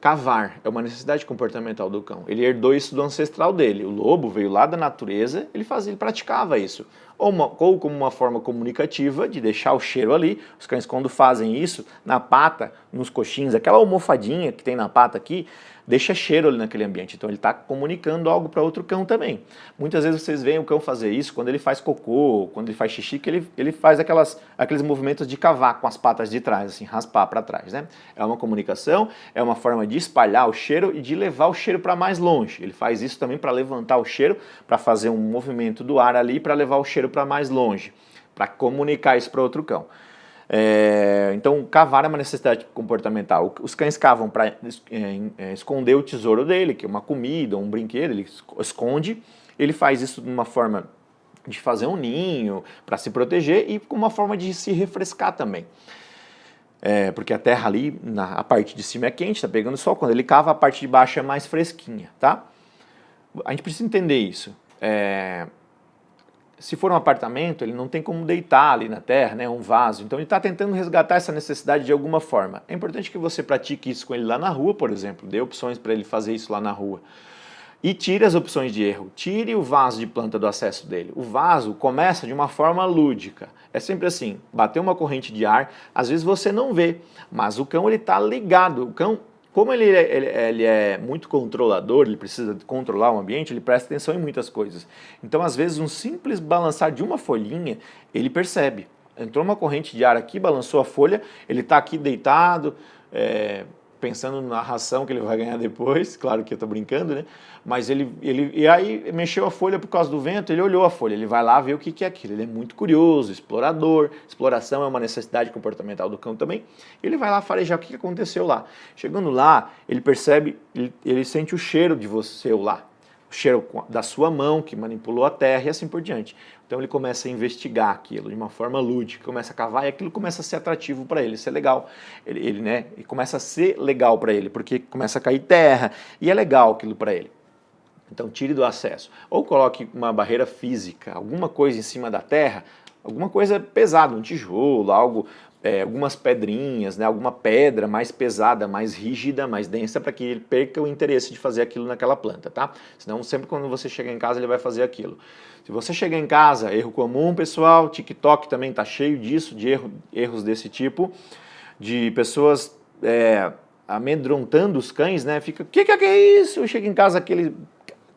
Cavar é uma necessidade comportamental do cão. Ele herdou isso do ancestral dele. O lobo veio lá da natureza, ele praticava isso. Ou como uma forma comunicativa de deixar o cheiro ali. Os cães, quando fazem isso, na pata, nos coxins, aquela almofadinha que tem na pata aqui, deixa cheiro ali naquele ambiente. Então ele está comunicando algo para outro cão também. Muitas vezes vocês veem o cão fazer isso quando ele faz cocô, quando ele faz xixi, que ele faz aqueles movimentos de cavar com as patas de trás, assim, raspar para trás, né? É uma comunicação, é uma forma de espalhar o cheiro e de levar o cheiro para mais longe. Ele faz isso também para levantar o cheiro, para fazer um movimento do ar ali, para levar o cheiro para mais longe, para comunicar isso para outro cão. Então, cavar é uma necessidade comportamental. Os cães cavam para esconder o tesouro dele, que é uma comida, um brinquedo, ele esconde. Ele faz isso de uma forma de fazer um ninho, para se proteger e com uma forma de se refrescar também. Porque a terra ali, a parte de cima é quente, está pegando sol. Quando ele cava, a parte de baixo é mais fresquinha, tá? A gente precisa entender isso. Se for um apartamento, ele não tem como deitar ali na terra, né, um vaso. Então ele está tentando resgatar essa necessidade de alguma forma. É importante que você pratique isso com ele lá na rua, por exemplo. Dê opções para ele fazer isso lá na rua. E tire as opções de erro. Tire o vaso de planta do acesso dele. O vaso começa de uma forma lúdica. É sempre assim, bater uma corrente de ar, às vezes você não vê, mas o cão ele está ligado. O cão, como ele é muito controlador, ele precisa controlar o ambiente, ele presta atenção em muitas coisas. Então, às vezes, um simples balançar de uma folhinha, ele percebe. Entrou uma corrente de ar aqui, balançou a folha, ele está aqui deitado, pensando na ração que ele vai ganhar depois, claro que eu estou brincando, né? Mas e aí mexeu a folha por causa do vento, ele olhou a folha, ele vai lá ver o que é aquilo, ele é muito curioso, explorador, exploração é uma necessidade comportamental do cão também, ele vai lá farejar o que aconteceu lá. Chegando lá, ele percebe, ele sente o cheiro de você lá. cheiro da sua mão que manipulou a terra e assim por diante. Então ele começa a investigar aquilo de uma forma lúdica, começa a cavar e aquilo começa a ser atrativo para ele, ser legal. Né, e começa a ser legal para ele, porque começa a cair terra e é legal aquilo para ele. Então tire do acesso. Ou coloque uma barreira física, alguma coisa em cima da terra, alguma coisa pesada, um tijolo, algo, algumas pedrinhas, né, alguma pedra mais pesada, mais rígida, mais densa, para que ele perca o interesse de fazer aquilo naquela planta, tá? Senão sempre quando você chegar em casa ele vai fazer aquilo. Se você chegar em casa, erro comum, pessoal, TikTok também está cheio disso, de erros desse tipo, de pessoas amedrontando os cães, né? Fica, que é isso? Eu chego em casa, aquele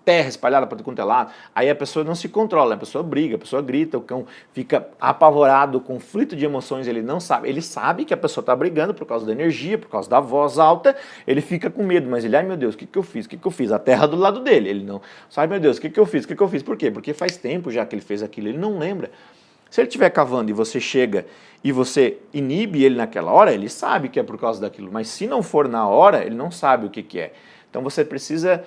terra espalhada para todo quanto é lado, aí a pessoa não se controla, a pessoa briga, a pessoa grita, o cão fica apavorado, conflito de emoções, ele não sabe, ele sabe que a pessoa está brigando por causa da energia, por causa da voz alta, ele fica com medo, mas ele, ai meu Deus, o que eu fiz? O que eu fiz? A terra do lado dele, ele não, sabe, meu Deus, o que eu fiz? O que eu fiz? Por quê? Porque faz tempo já que ele fez aquilo, ele não lembra. Se ele estiver cavando e você chega e você inibe ele naquela hora, ele sabe que é por causa daquilo, mas se não for na hora, ele não sabe o que é. Então você precisa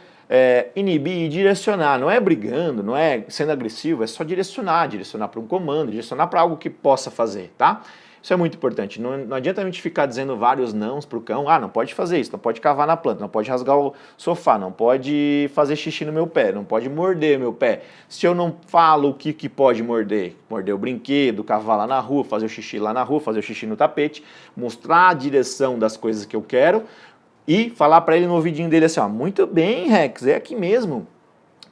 inibir e direcionar, não é brigando, não é sendo agressivo, é só direcionar para um comando, direcionar para algo que possa fazer, tá? Isso é muito importante, não adianta a gente ficar dizendo vários nãos para o cão, não pode fazer isso, não pode cavar na planta, não pode rasgar o sofá, não pode fazer xixi no meu pé, não pode morder meu pé. Se eu não falo o que pode morder, morder o brinquedo, cavar lá na rua, fazer o xixi lá na rua, fazer o xixi no tapete, mostrar a direção das coisas que eu quero, e falar para ele no ouvidinho dele assim, muito bem, Rex, é aqui mesmo.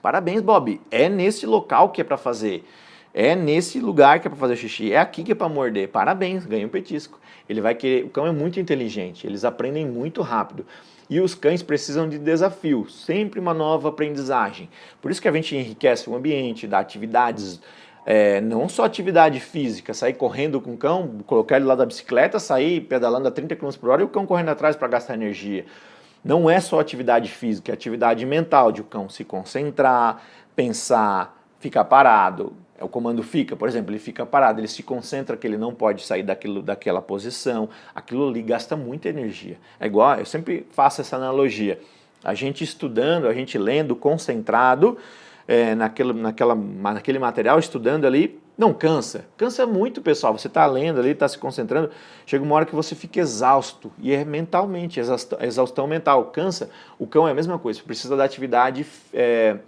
Parabéns, Bob. É nesse local que é para fazer. É nesse lugar que é para fazer xixi. É aqui que é para morder. Parabéns, ganhei um petisco. Ele vai querer. O cão é muito inteligente. Eles aprendem muito rápido. E os cães precisam de desafio. Sempre uma nova aprendizagem. Por isso que a gente enriquece o ambiente, dá atividades. Não só atividade física, sair correndo com o cão, colocar ele lá da bicicleta, sair pedalando a 30 km por hora e o cão correndo atrás para gastar energia. Não é só atividade física, é atividade mental de o cão se concentrar, pensar, ficar parado. O comando fica, por exemplo, ele fica parado, ele se concentra que ele não pode sair daquela posição. Aquilo ali gasta muita energia. É igual, eu sempre faço essa analogia. A gente estudando, a gente lendo, concentrado, naquele material, estudando ali, não cansa. Cansa muito, pessoal. Você está lendo ali, está se concentrando, chega uma hora que você fica exausto, e é mentalmente, exaustão mental, cansa. O cão é a mesma coisa, precisa da atividade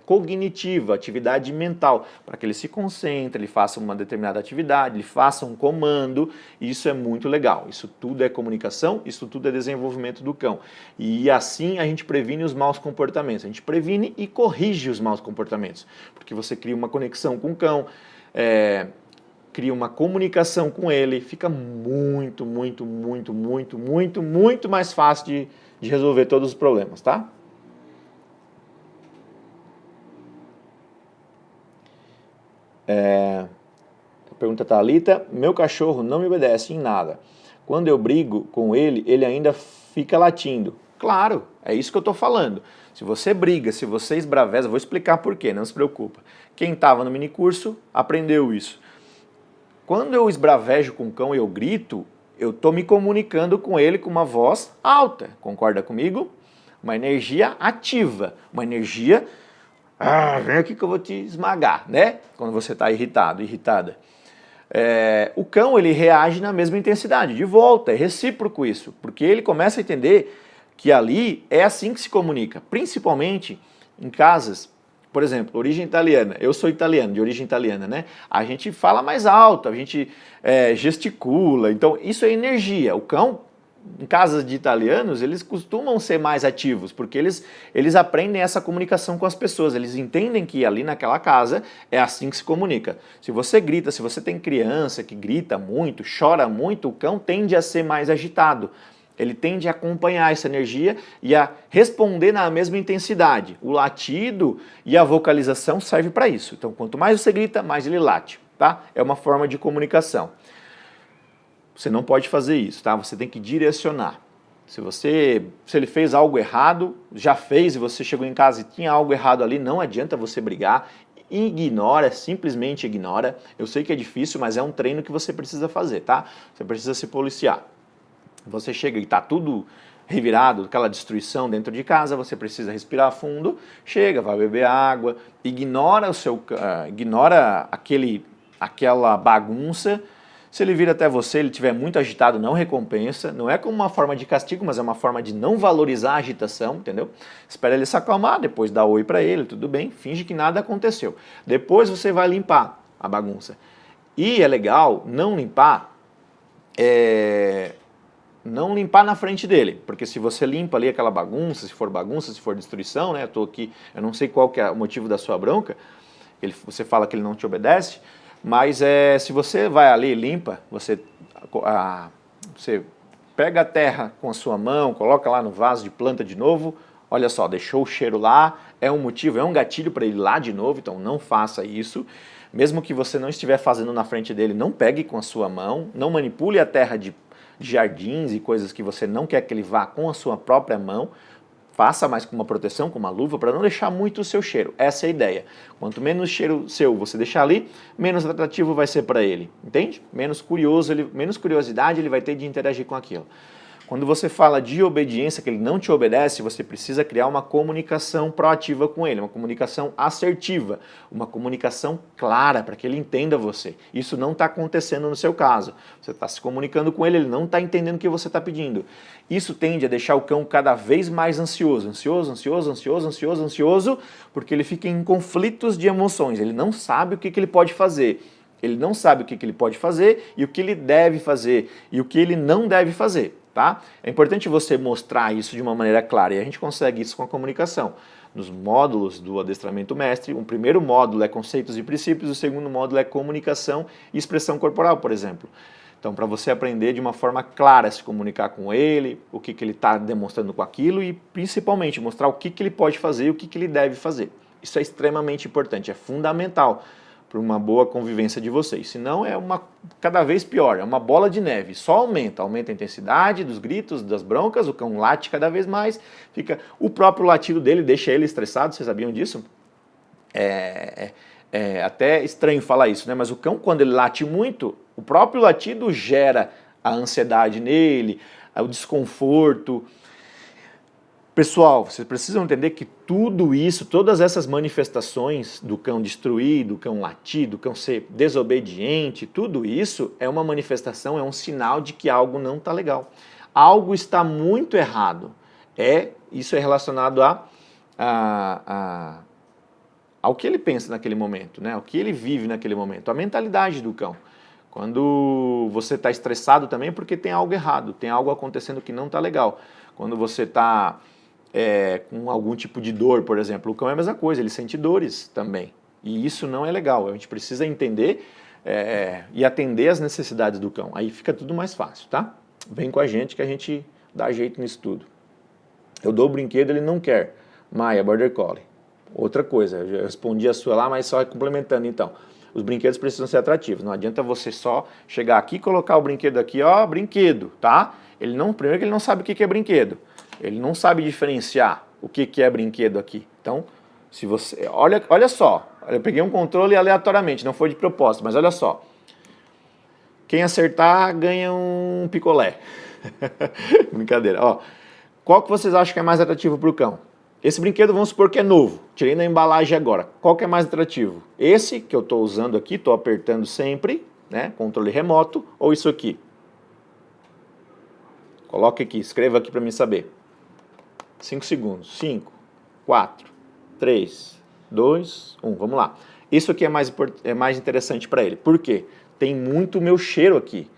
cognitiva, atividade mental, para que ele se concentre, ele faça uma determinada atividade, ele faça um comando, e isso é muito legal. Isso tudo é comunicação, isso tudo é desenvolvimento do cão. E assim a gente previne os maus comportamentos, a gente previne e corrige os maus comportamentos, porque você cria uma conexão com o cão, cria uma comunicação com ele, fica muito, muito, muito, muito, muito, muito mais fácil de resolver todos os problemas, tá? Pergunta Thalita, meu cachorro não me obedece em nada. Quando eu brigo com ele, ele ainda fica latindo. Claro, é isso que eu estou falando. Se você briga, se você esbraveza, vou explicar por quê, não se preocupa. Quem estava no minicurso aprendeu isso. Quando eu esbravejo com o cão e eu grito, eu estou me comunicando com ele com uma voz alta. Concorda comigo? Uma energia ativa, uma energia... vem aqui que eu vou te esmagar, né? Quando você está irritado, irritada. O cão, ele reage na mesma intensidade, de volta, é recíproco isso, porque ele começa a entender que ali é assim que se comunica, principalmente em casas, por exemplo, origem italiana, eu sou italiano, de origem italiana, né? A gente fala mais alto, a gente gesticula, então isso é energia. O cão, em casas de italianos, eles costumam ser mais ativos, porque eles aprendem essa comunicação com as pessoas, eles entendem que ali naquela casa é assim que se comunica. Se você grita, se você tem criança que grita muito, chora muito, o cão tende a ser mais agitado. Ele tende a acompanhar essa energia e a responder na mesma intensidade. O latido e a vocalização servem para isso. Então, quanto mais você grita, mais ele late, tá? É uma forma de comunicação. Você não pode fazer isso, tá? Você tem que direcionar. Se ele fez algo errado, já fez e você chegou em casa e tinha algo errado ali, não adianta você brigar. Ignora, simplesmente ignora. Eu sei que é difícil, mas é um treino que você precisa fazer, tá? Você precisa se policiar. Você chega e está tudo revirado, aquela destruição dentro de casa, você precisa respirar fundo, chega, vai beber água, ignora aquela bagunça. Se ele vir até você, ele estiver muito agitado, não recompensa. Não é como uma forma de castigo, mas é uma forma de não valorizar a agitação, entendeu? Espera ele se acalmar, depois dá oi para ele, tudo bem, finge que nada aconteceu. Depois você vai limpar a bagunça. E é legal não limpar na frente dele, porque se você limpa ali aquela bagunça, se for destruição, né? Eu tô aqui, eu não sei qual que é o motivo da sua bronca, você fala que ele não te obedece, mas se você vai ali e limpa, você pega a terra com a sua mão, coloca lá no vaso de planta de novo, olha só, deixou o cheiro lá, é um motivo, é um gatilho para ele ir lá de novo, então não faça isso. Mesmo que você não estiver fazendo na frente dele, não pegue com a sua mão, não manipule a terra de jardins e coisas que você não quer que ele vá com a sua própria mão. Faça mais com uma proteção, com uma luva, para não deixar muito o seu cheiro. Essa é a ideia. Quanto menos cheiro seu você deixar ali, menos atrativo vai ser para ele. Entende? Menos curiosidade ele vai ter de interagir com aquilo. Quando você fala de obediência, que ele não te obedece, você precisa criar uma comunicação proativa com ele, uma comunicação assertiva, uma comunicação clara para que ele entenda você. Isso não está acontecendo no seu caso. Você está se comunicando com ele, ele não está entendendo o que você está pedindo. Isso tende a deixar o cão cada vez mais ansioso, porque ele fica em conflitos de emoções, ele não sabe o que ele pode fazer. Ele não sabe o que ele pode fazer e o que ele deve fazer e o que ele não deve fazer. Tá? É importante você mostrar isso de uma maneira clara e a gente consegue isso com a comunicação. Nos módulos do adestramento mestre, o primeiro módulo é conceitos e princípios, o segundo módulo é comunicação e expressão corporal, por exemplo. Então, para você aprender de uma forma clara a se comunicar com ele, o que ele está demonstrando com aquilo e principalmente mostrar o que ele pode fazer e o que ele deve fazer. Isso é extremamente importante, é fundamental para uma boa convivência de vocês. Senão cada vez pior, é uma bola de neve, só aumenta a intensidade dos gritos, das broncas, o cão late cada vez mais, o próprio latido dele deixa ele estressado, vocês sabiam disso? É até estranho falar isso, né? Mas o cão, quando ele late muito, o próprio latido gera a ansiedade nele, o desconforto. Pessoal, vocês precisam entender que tudo isso, todas essas manifestações do cão destruir, do cão latir, do cão ser desobediente, tudo isso é uma manifestação, é um sinal de que algo não está legal. Algo está muito errado. Isso é relacionado ao que ele pensa naquele momento, né? Ao que ele vive naquele momento, a mentalidade do cão. Quando você está estressado também é porque tem algo errado, tem algo acontecendo que não está legal. Quando você está com algum tipo de dor, por exemplo, o cão é a mesma coisa, ele sente dores também. E isso não é legal, a gente precisa entender e atender as necessidades do cão. Aí fica tudo mais fácil, tá? Vem com a gente que a gente dá jeito nisso tudo. Eu dou o brinquedo, ele não quer. Maia, Border Collie. Outra coisa, eu respondi a sua lá, mas só complementando então. Os brinquedos precisam ser atrativos, não adianta você só chegar aqui e colocar o brinquedo aqui, ó, brinquedo, tá? Primeiro que ele não sabe o que é brinquedo. Ele não sabe diferenciar o que é brinquedo aqui. Então, se você... Olha só, eu peguei um controle aleatoriamente, não foi de propósito, mas olha só. Quem acertar ganha um picolé. Brincadeira. Ó, qual que vocês acham que é mais atrativo para o cão? Esse brinquedo, vamos supor que é novo. Tirei na embalagem agora. Qual que é mais atrativo? Esse que eu estou usando aqui, estou apertando sempre, né? Controle remoto, ou isso aqui? Coloque aqui, escreva aqui para mim saber. 5 segundos. 5, 4, 3, 2, 1. Vamos lá. Isso aqui é mais interessante para ele. Por quê? Tem muito meu cheiro aqui.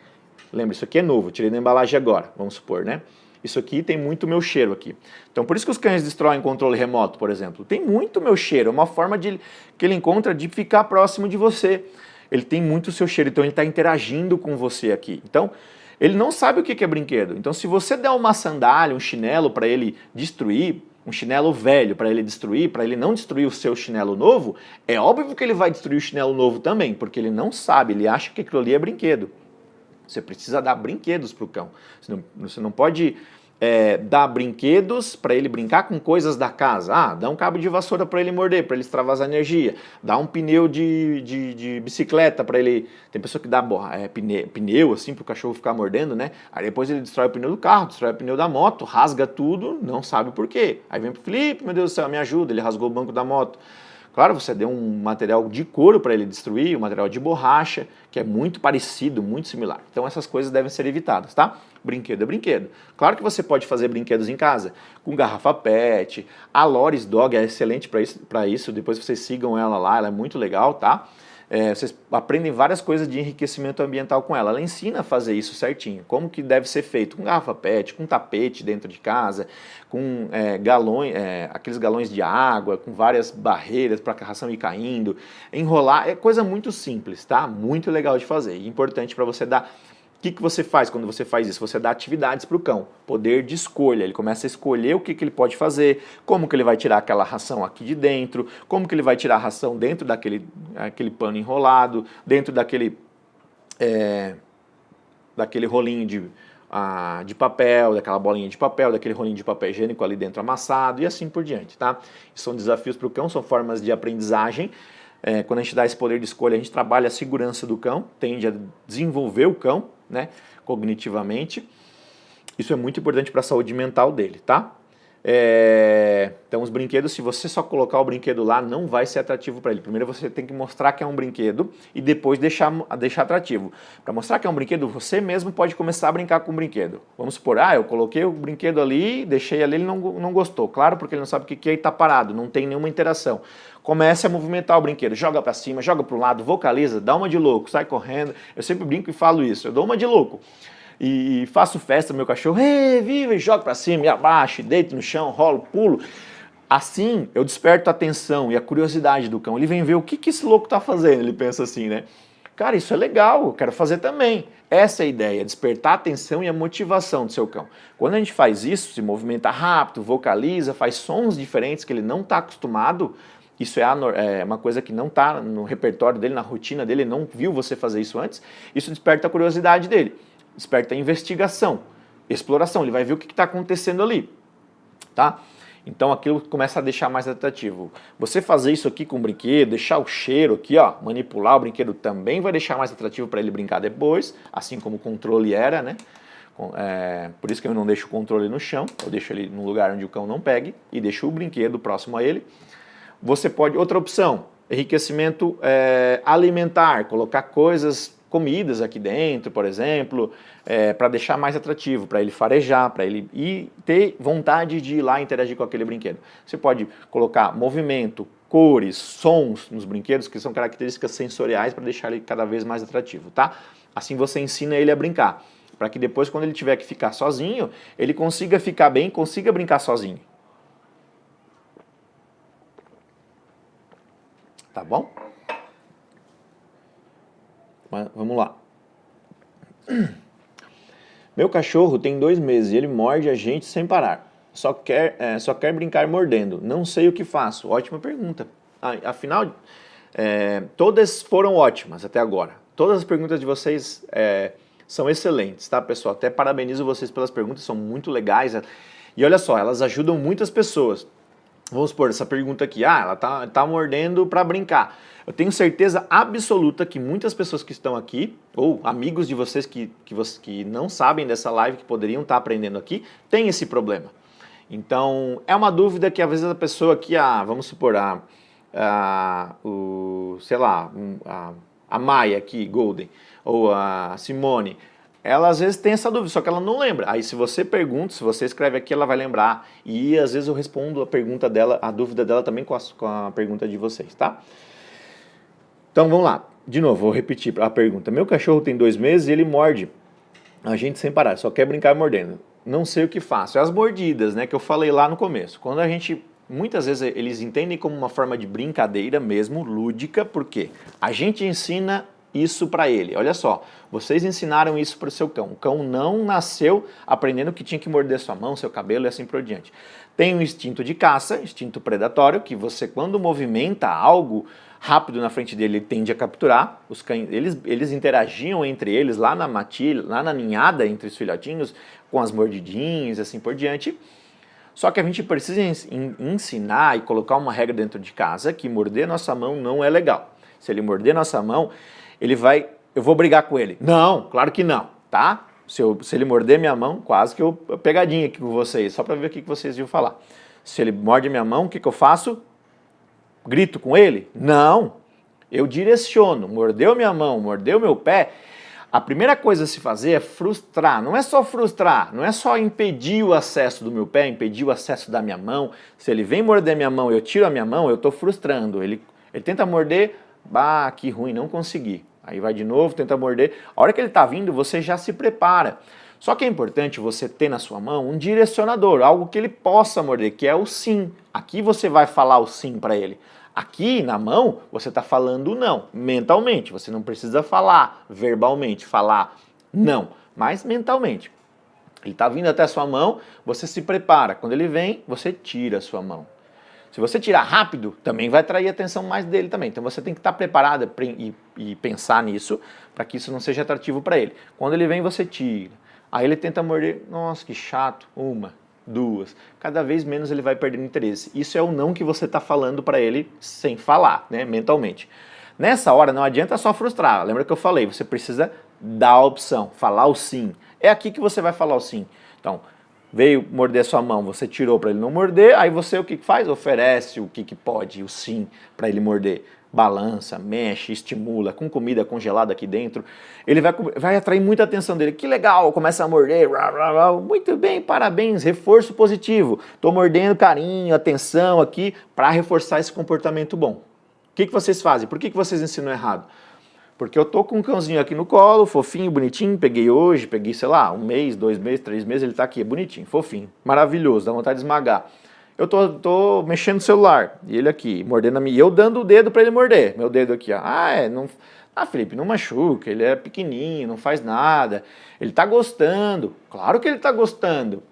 Lembra, isso aqui é novo. Tirei da embalagem agora, vamos supor, né? Isso aqui tem muito meu cheiro aqui. Então, por isso que os cães destroem controle remoto, por exemplo. Tem muito meu cheiro. É uma forma que ele encontra de ficar próximo de você. Ele tem muito seu cheiro, então ele está interagindo com você aqui. Então, ele não sabe o que é brinquedo. Então, se você der uma sandália, um chinelo para ele destruir, um chinelo velho para ele destruir, para ele não destruir o seu chinelo novo, é óbvio que ele vai destruir o chinelo novo também, porque ele não sabe, ele acha que aquilo ali é brinquedo. Você precisa dar brinquedos para o cão. Você não pode dá brinquedos para ele brincar com coisas da casa. Dá um cabo de vassoura para ele morder, para ele extravasar energia. Dá um pneu de bicicleta para ele... Tem pessoa que dá pneu assim para o cachorro ficar mordendo, né? Aí depois ele destrói o pneu do carro, destrói o pneu da moto, rasga tudo, não sabe por quê. Aí vem pro Felipe, meu Deus do céu, me ajuda, ele rasgou o banco da moto. Claro, você deu um material de couro para ele destruir, um material de borracha, que é muito parecido, muito similar. Então essas coisas devem ser evitadas, tá? Brinquedo é brinquedo. Claro que você pode fazer brinquedos em casa, com garrafa PET. A Loris Dog é excelente para isso, depois vocês sigam ela lá, ela é muito legal, tá? Vocês aprendem várias coisas de enriquecimento ambiental com ela. Ela ensina a fazer isso certinho, como que deve ser feito, com garrafa PET, com tapete dentro de casa, com galões, aqueles galões de água, com várias barreiras para a ração ir caindo, enrolar, é coisa muito simples, tá? Muito legal de fazer e importante para você dar... O que você faz quando você faz isso? Você dá atividades para o cão, poder de escolha. Ele começa a escolher o que ele pode fazer, como que ele vai tirar aquela ração aqui de dentro, como que ele vai tirar a ração dentro daquele pano enrolado, dentro daquele rolinho de papel, daquela bolinha de papel, daquele rolinho de papel higiênico ali dentro amassado e assim por diante, tá? São desafios para o cão, são formas de aprendizagem. Quando a gente dá esse poder de escolha, a gente trabalha a segurança do cão, tende a desenvolver o cão, né, cognitivamente. Isso é muito importante para a saúde mental dele, tá? Então os brinquedos, se você só colocar o brinquedo lá, não vai ser atrativo para ele. Primeiro você tem que mostrar que é um brinquedo e depois deixar atrativo. Para mostrar que é um brinquedo, você mesmo pode começar a brincar com o brinquedo. Vamos supor, eu coloquei o brinquedo ali, deixei ali, ele não gostou. Claro, porque ele não sabe o que é e está parado, não tem nenhuma interação. Comece a movimentar o brinquedo, joga para cima, joga para o lado, vocaliza, dá uma de louco, sai correndo. Eu sempre brinco e falo isso, eu dou uma de louco. E faço festa, meu cachorro, viva, e joga para cima, e abaixo, deito no chão, rolo, pulo. Assim, eu desperto a atenção e a curiosidade do cão. Ele vem ver o que esse louco tá fazendo, ele pensa assim, né? Cara, isso é legal, eu quero fazer também. Essa é a ideia, despertar a atenção e a motivação do seu cão. Quando a gente faz isso, se movimenta rápido, vocaliza, faz sons diferentes que ele não está acostumado, isso é uma coisa que não está no repertório dele, na rotina dele, ele não viu você fazer isso antes, isso desperta a curiosidade dele. Desperta a investigação, exploração, ele vai ver o que está acontecendo ali, tá? Então aquilo começa a deixar mais atrativo. Você fazer isso aqui com o brinquedo, deixar o cheiro aqui, ó, manipular o brinquedo também vai deixar mais atrativo para ele brincar depois, assim como o controle era, né? Por isso que eu não deixo o controle no chão, eu deixo ele num lugar onde o cão não pegue e deixo o brinquedo próximo a ele. Você pode, outra opção, enriquecimento alimentar, colocar comidas aqui dentro, por exemplo, para deixar mais atrativo, para ele farejar, para ele ter vontade de ir lá interagir com aquele brinquedo. Você pode colocar movimento, cores, sons nos brinquedos, que são características sensoriais para deixar ele cada vez mais atrativo, tá? Assim você ensina ele a brincar, para que depois, quando ele tiver que ficar sozinho, ele consiga ficar bem, consiga brincar sozinho. Tá bom? Mas, vamos lá. Meu cachorro tem 2 meses e ele morde a gente sem parar. Só quer brincar mordendo. Não sei o que faço. Ótima pergunta. Afinal, todas foram ótimas até agora. Todas as perguntas de vocês são excelentes, tá, pessoal? Até parabenizo vocês pelas perguntas, são muito legais. E olha só, elas ajudam muitas pessoas. Vamos supor, essa pergunta aqui, ela tá mordendo para brincar. Eu tenho certeza absoluta que muitas pessoas que estão aqui, ou amigos de vocês que não sabem dessa live, que poderiam estar aprendendo aqui, têm esse problema. Então, é uma dúvida que às vezes a pessoa aqui, vamos supor, a Maia aqui, Golden, ou a Simone, ela às vezes tem essa dúvida, só que ela não lembra. Aí se você pergunta, se você escreve aqui, ela vai lembrar. E às vezes eu respondo a pergunta dela, a dúvida dela também com a pergunta de vocês, tá? Então vamos lá. De novo, vou repetir a pergunta. Meu cachorro tem 2 meses e ele morde a gente sem parar, só quer brincar mordendo. Não sei o que faço. É as mordidas, né, que eu falei lá no começo. Quando a gente... Muitas vezes eles entendem como uma forma de brincadeira mesmo, lúdica, porque a gente ensina isso para ele. Olha só, vocês ensinaram isso para o seu cão. O cão não nasceu aprendendo que tinha que morder sua mão, seu cabelo e assim por diante. Tem um instinto de caça, instinto predatório, que você quando movimenta algo rápido na frente dele, ele tende a capturar. Os cães, eles interagiam entre eles lá na matilha, lá na ninhada entre os filhotinhos, com as mordidinhas e assim por diante. Só que a gente precisa ensinar e colocar uma regra dentro de casa que morder nossa mão não é legal. Se ele morder nossa mão, eu vou brigar com ele. Não, claro que não, tá? Se ele morder minha mão, quase que eu pegadinha aqui com vocês, só para ver o que vocês iam falar. Se ele morde minha mão, o que eu faço? Grito com ele? Não, eu direciono. Mordeu minha mão, mordeu meu pé, a primeira coisa a se fazer é frustrar. Não é só frustrar, não é só impedir o acesso do meu pé, impedir o acesso da minha mão. Se ele vem morder minha mão e eu tiro a minha mão, eu estou frustrando. Ele tenta morder, que ruim, não consegui. Aí vai de novo, tenta morder. A hora que ele está vindo, você já se prepara. Só que é importante você ter na sua mão um direcionador, algo que ele possa morder, que é o sim. Aqui você vai falar o sim para ele. Aqui na mão você está falando não, mentalmente. Você não precisa falar verbalmente, falar não, mas mentalmente. Ele está vindo até a sua mão, você se prepara. Quando ele vem, você tira a sua mão. Se você tirar rápido, também vai atrair a atenção mais dele também. Então você tem que estar preparado e pensar nisso, para que isso não seja atrativo para ele. Quando ele vem, você tira. Aí ele tenta morder, nossa, que chato, uma, duas. Cada vez menos ele vai perdendo interesse. Isso é o não que você está falando para ele sem falar, né, mentalmente. Nessa hora não adianta só frustrar. Lembra que eu falei, você precisa dar a opção, falar o sim. É aqui que você vai falar o sim. Então, veio morder sua mão, você tirou para ele não morder, aí você o que faz? Oferece o que pode, o sim, para ele morder. Balança, mexe, estimula, com comida congelada aqui dentro. Ele vai atrair muita atenção dele. Que legal, começa a morder. Muito bem, parabéns, reforço positivo. Estou mordendo carinho, atenção aqui para reforçar esse comportamento bom. O que vocês fazem? Por que vocês ensinam errado? Porque eu tô com um cãozinho aqui no colo, fofinho, bonitinho, peguei hoje, sei lá, 1 mês, 2 meses, 3 meses, ele tá aqui, bonitinho, fofinho, maravilhoso, dá vontade de esmagar. Eu tô mexendo no celular, e ele aqui, mordendo a minha, e eu dando o dedo para ele morder, meu dedo aqui, ó. Felipe, não machuca, ele é pequenininho, não faz nada, ele tá gostando, claro que ele tá gostando.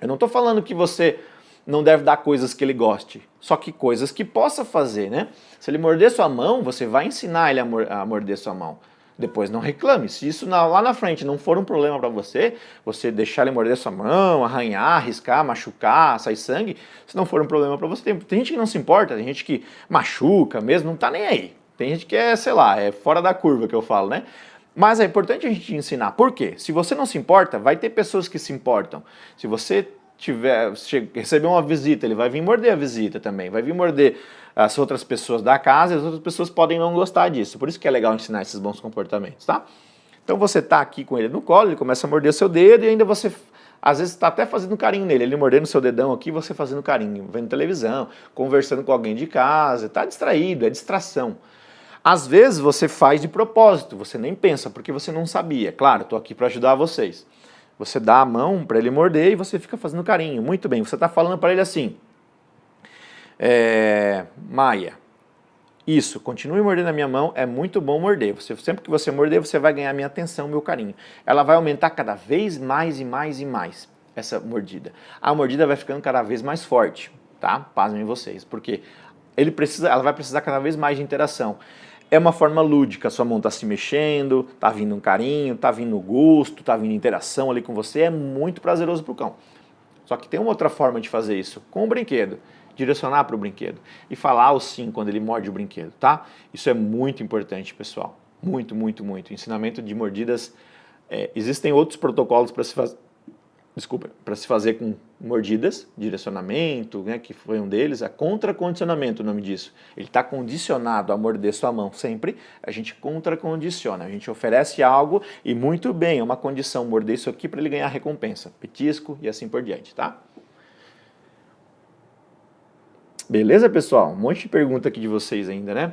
Eu não tô falando que você não deve dar coisas que ele goste, só que coisas que possa fazer, né? Se ele morder sua mão, você vai ensinar ele a morder sua mão. Depois não reclame. Se isso lá na frente não for um problema para você deixar ele morder sua mão, arranhar, riscar, machucar, sair sangue, se não for um problema para você, tem gente que não se importa, tem gente que machuca mesmo, não tá nem aí. Tem gente que é, sei lá, é fora da curva que eu falo, né? Mas é importante a gente ensinar. Por quê? Se você não se importa, vai ter pessoas que se importam. Se você receber uma visita, ele vai vir morder a visita também, vai vir morder as outras pessoas da casa, e as outras pessoas podem não gostar disso. Por isso que é legal ensinar esses bons comportamentos, tá? Então você tá aqui com ele no colo, ele começa a morder seu dedo e ainda você, às vezes, está até fazendo carinho nele, ele mordendo seu dedão aqui, você fazendo carinho, vendo televisão, conversando com alguém de casa, tá distraído, é distração. Às vezes você faz de propósito, você nem pensa, porque você não sabia. Claro, estou aqui para ajudar vocês. Você dá a mão para ele morder e você fica fazendo carinho. Muito bem, você está falando para ele assim, Maia, isso, continue mordendo a minha mão, é muito bom morder. Sempre que você morder, você vai ganhar minha atenção, meu carinho. Ela vai aumentar cada vez mais e mais e mais, essa mordida. A mordida vai ficando cada vez mais forte, tá? Pasmem vocês, porque ela vai precisar cada vez mais de interação. É uma forma lúdica, sua mão está se mexendo, está vindo um carinho, está vindo gosto, está vindo interação ali com você, é muito prazeroso para o cão. Só que tem uma outra forma de fazer isso, com o brinquedo, direcionar para o brinquedo e falar o sim quando ele morde o brinquedo, tá? Isso é muito importante, pessoal, muito, muito, muito. Ensinamento de mordidas, existem outros protocolos para se fazer. Para se fazer com mordidas, direcionamento, né, que foi um deles, é contracondicionamento o nome disso. Ele está condicionado a morder sua mão sempre, a gente contracondiciona, a gente oferece algo e muito bem, é uma condição morder isso aqui para ele ganhar recompensa, petisco e assim por diante, tá? Beleza, pessoal? Um monte de pergunta aqui de vocês ainda, né?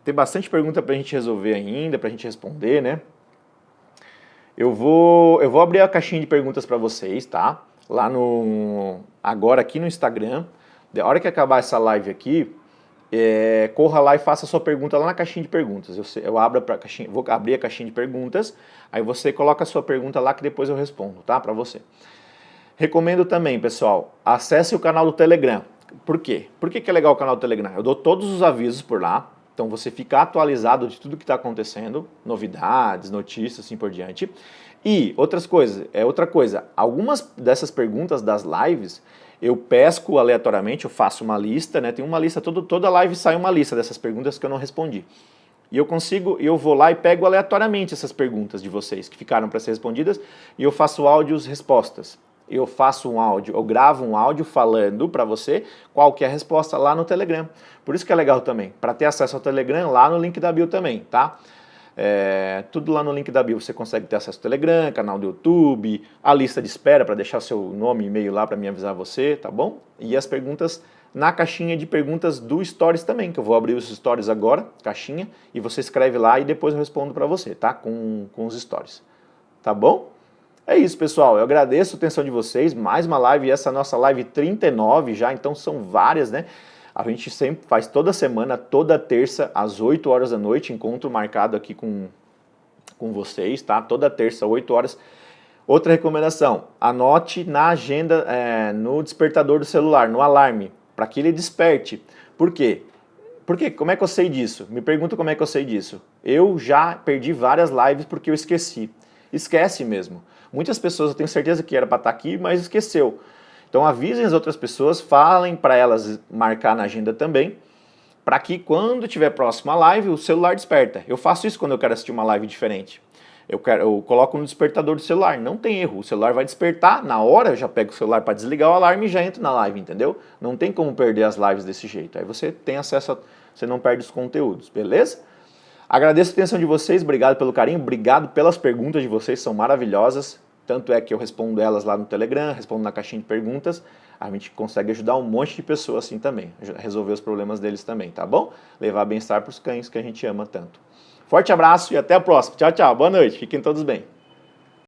Tem bastante pergunta para a gente resolver ainda, para a gente responder, né? Eu vou abrir a caixinha de perguntas para vocês, tá? Agora aqui no Instagram. Da hora que acabar essa live aqui, corra lá e faça a sua pergunta lá na caixinha de perguntas. Eu vou abrir a caixinha de perguntas, aí você coloca a sua pergunta lá que depois eu respondo, tá? Para você. Recomendo também, pessoal, acesse o canal do Telegram. Por quê? Por que é legal o canal do Telegram? Eu dou todos os avisos por lá, então você fica atualizado de tudo que está acontecendo, novidades, notícias, assim por diante. E outra coisa, algumas dessas perguntas das lives, eu pesco aleatoriamente, eu faço uma lista, né? Tem uma lista, toda live sai uma lista dessas perguntas que eu não respondi. E eu vou lá e pego aleatoriamente essas perguntas de vocês que ficaram para ser respondidas e eu faço áudios respostas. Eu faço um áudio, eu gravo um áudio falando para você qual que é a resposta lá no Telegram. Por isso que é legal também, para ter acesso ao Telegram lá no link da bio também, tá? Tudo lá no link da bio você consegue ter acesso ao Telegram, canal do YouTube, a lista de espera para deixar seu nome e e-mail lá para me avisar você, tá bom? E as perguntas na caixinha de perguntas do Stories também, que eu vou abrir os Stories agora, caixinha, e você escreve lá e depois eu respondo para você, tá? Com os Stories, tá bom? É isso, pessoal. Eu agradeço a atenção de vocês. Mais uma live, essa é a nossa live 39 já, então são várias, né? A gente sempre faz toda semana, toda terça, às 8 horas da noite, encontro marcado aqui com vocês, tá? Toda terça, 8 horas. Outra recomendação, anote na agenda, no despertador do celular, no alarme, para que ele desperte. Por quê? Porque, como é que eu sei disso? Me pergunta como é que eu sei disso. Eu já perdi várias lives porque eu esqueci. Esquece mesmo. Muitas pessoas eu tenho certeza que era para estar aqui, mas esqueceu. Então avisem as outras pessoas, falem para elas marcar na agenda também, para que quando tiver próxima live, o celular desperta. Eu faço isso quando eu quero assistir uma live diferente. Eu coloco no despertador do celular, não tem erro, o celular vai despertar, na hora eu já pego o celular para desligar o alarme e já entro na live, entendeu? Não tem como perder as lives desse jeito, aí você tem acesso, você não perde os conteúdos, beleza? Agradeço a atenção de vocês, obrigado pelo carinho, obrigado pelas perguntas de vocês, são maravilhosas, tanto é que eu respondo elas lá no Telegram, respondo na caixinha de perguntas, a gente consegue ajudar um monte de pessoas assim também, resolver os problemas deles também, tá bom? Levar bem-estar para os cães que a gente ama tanto. Forte abraço e até a próxima. Tchau, tchau. Boa noite. Fiquem todos bem.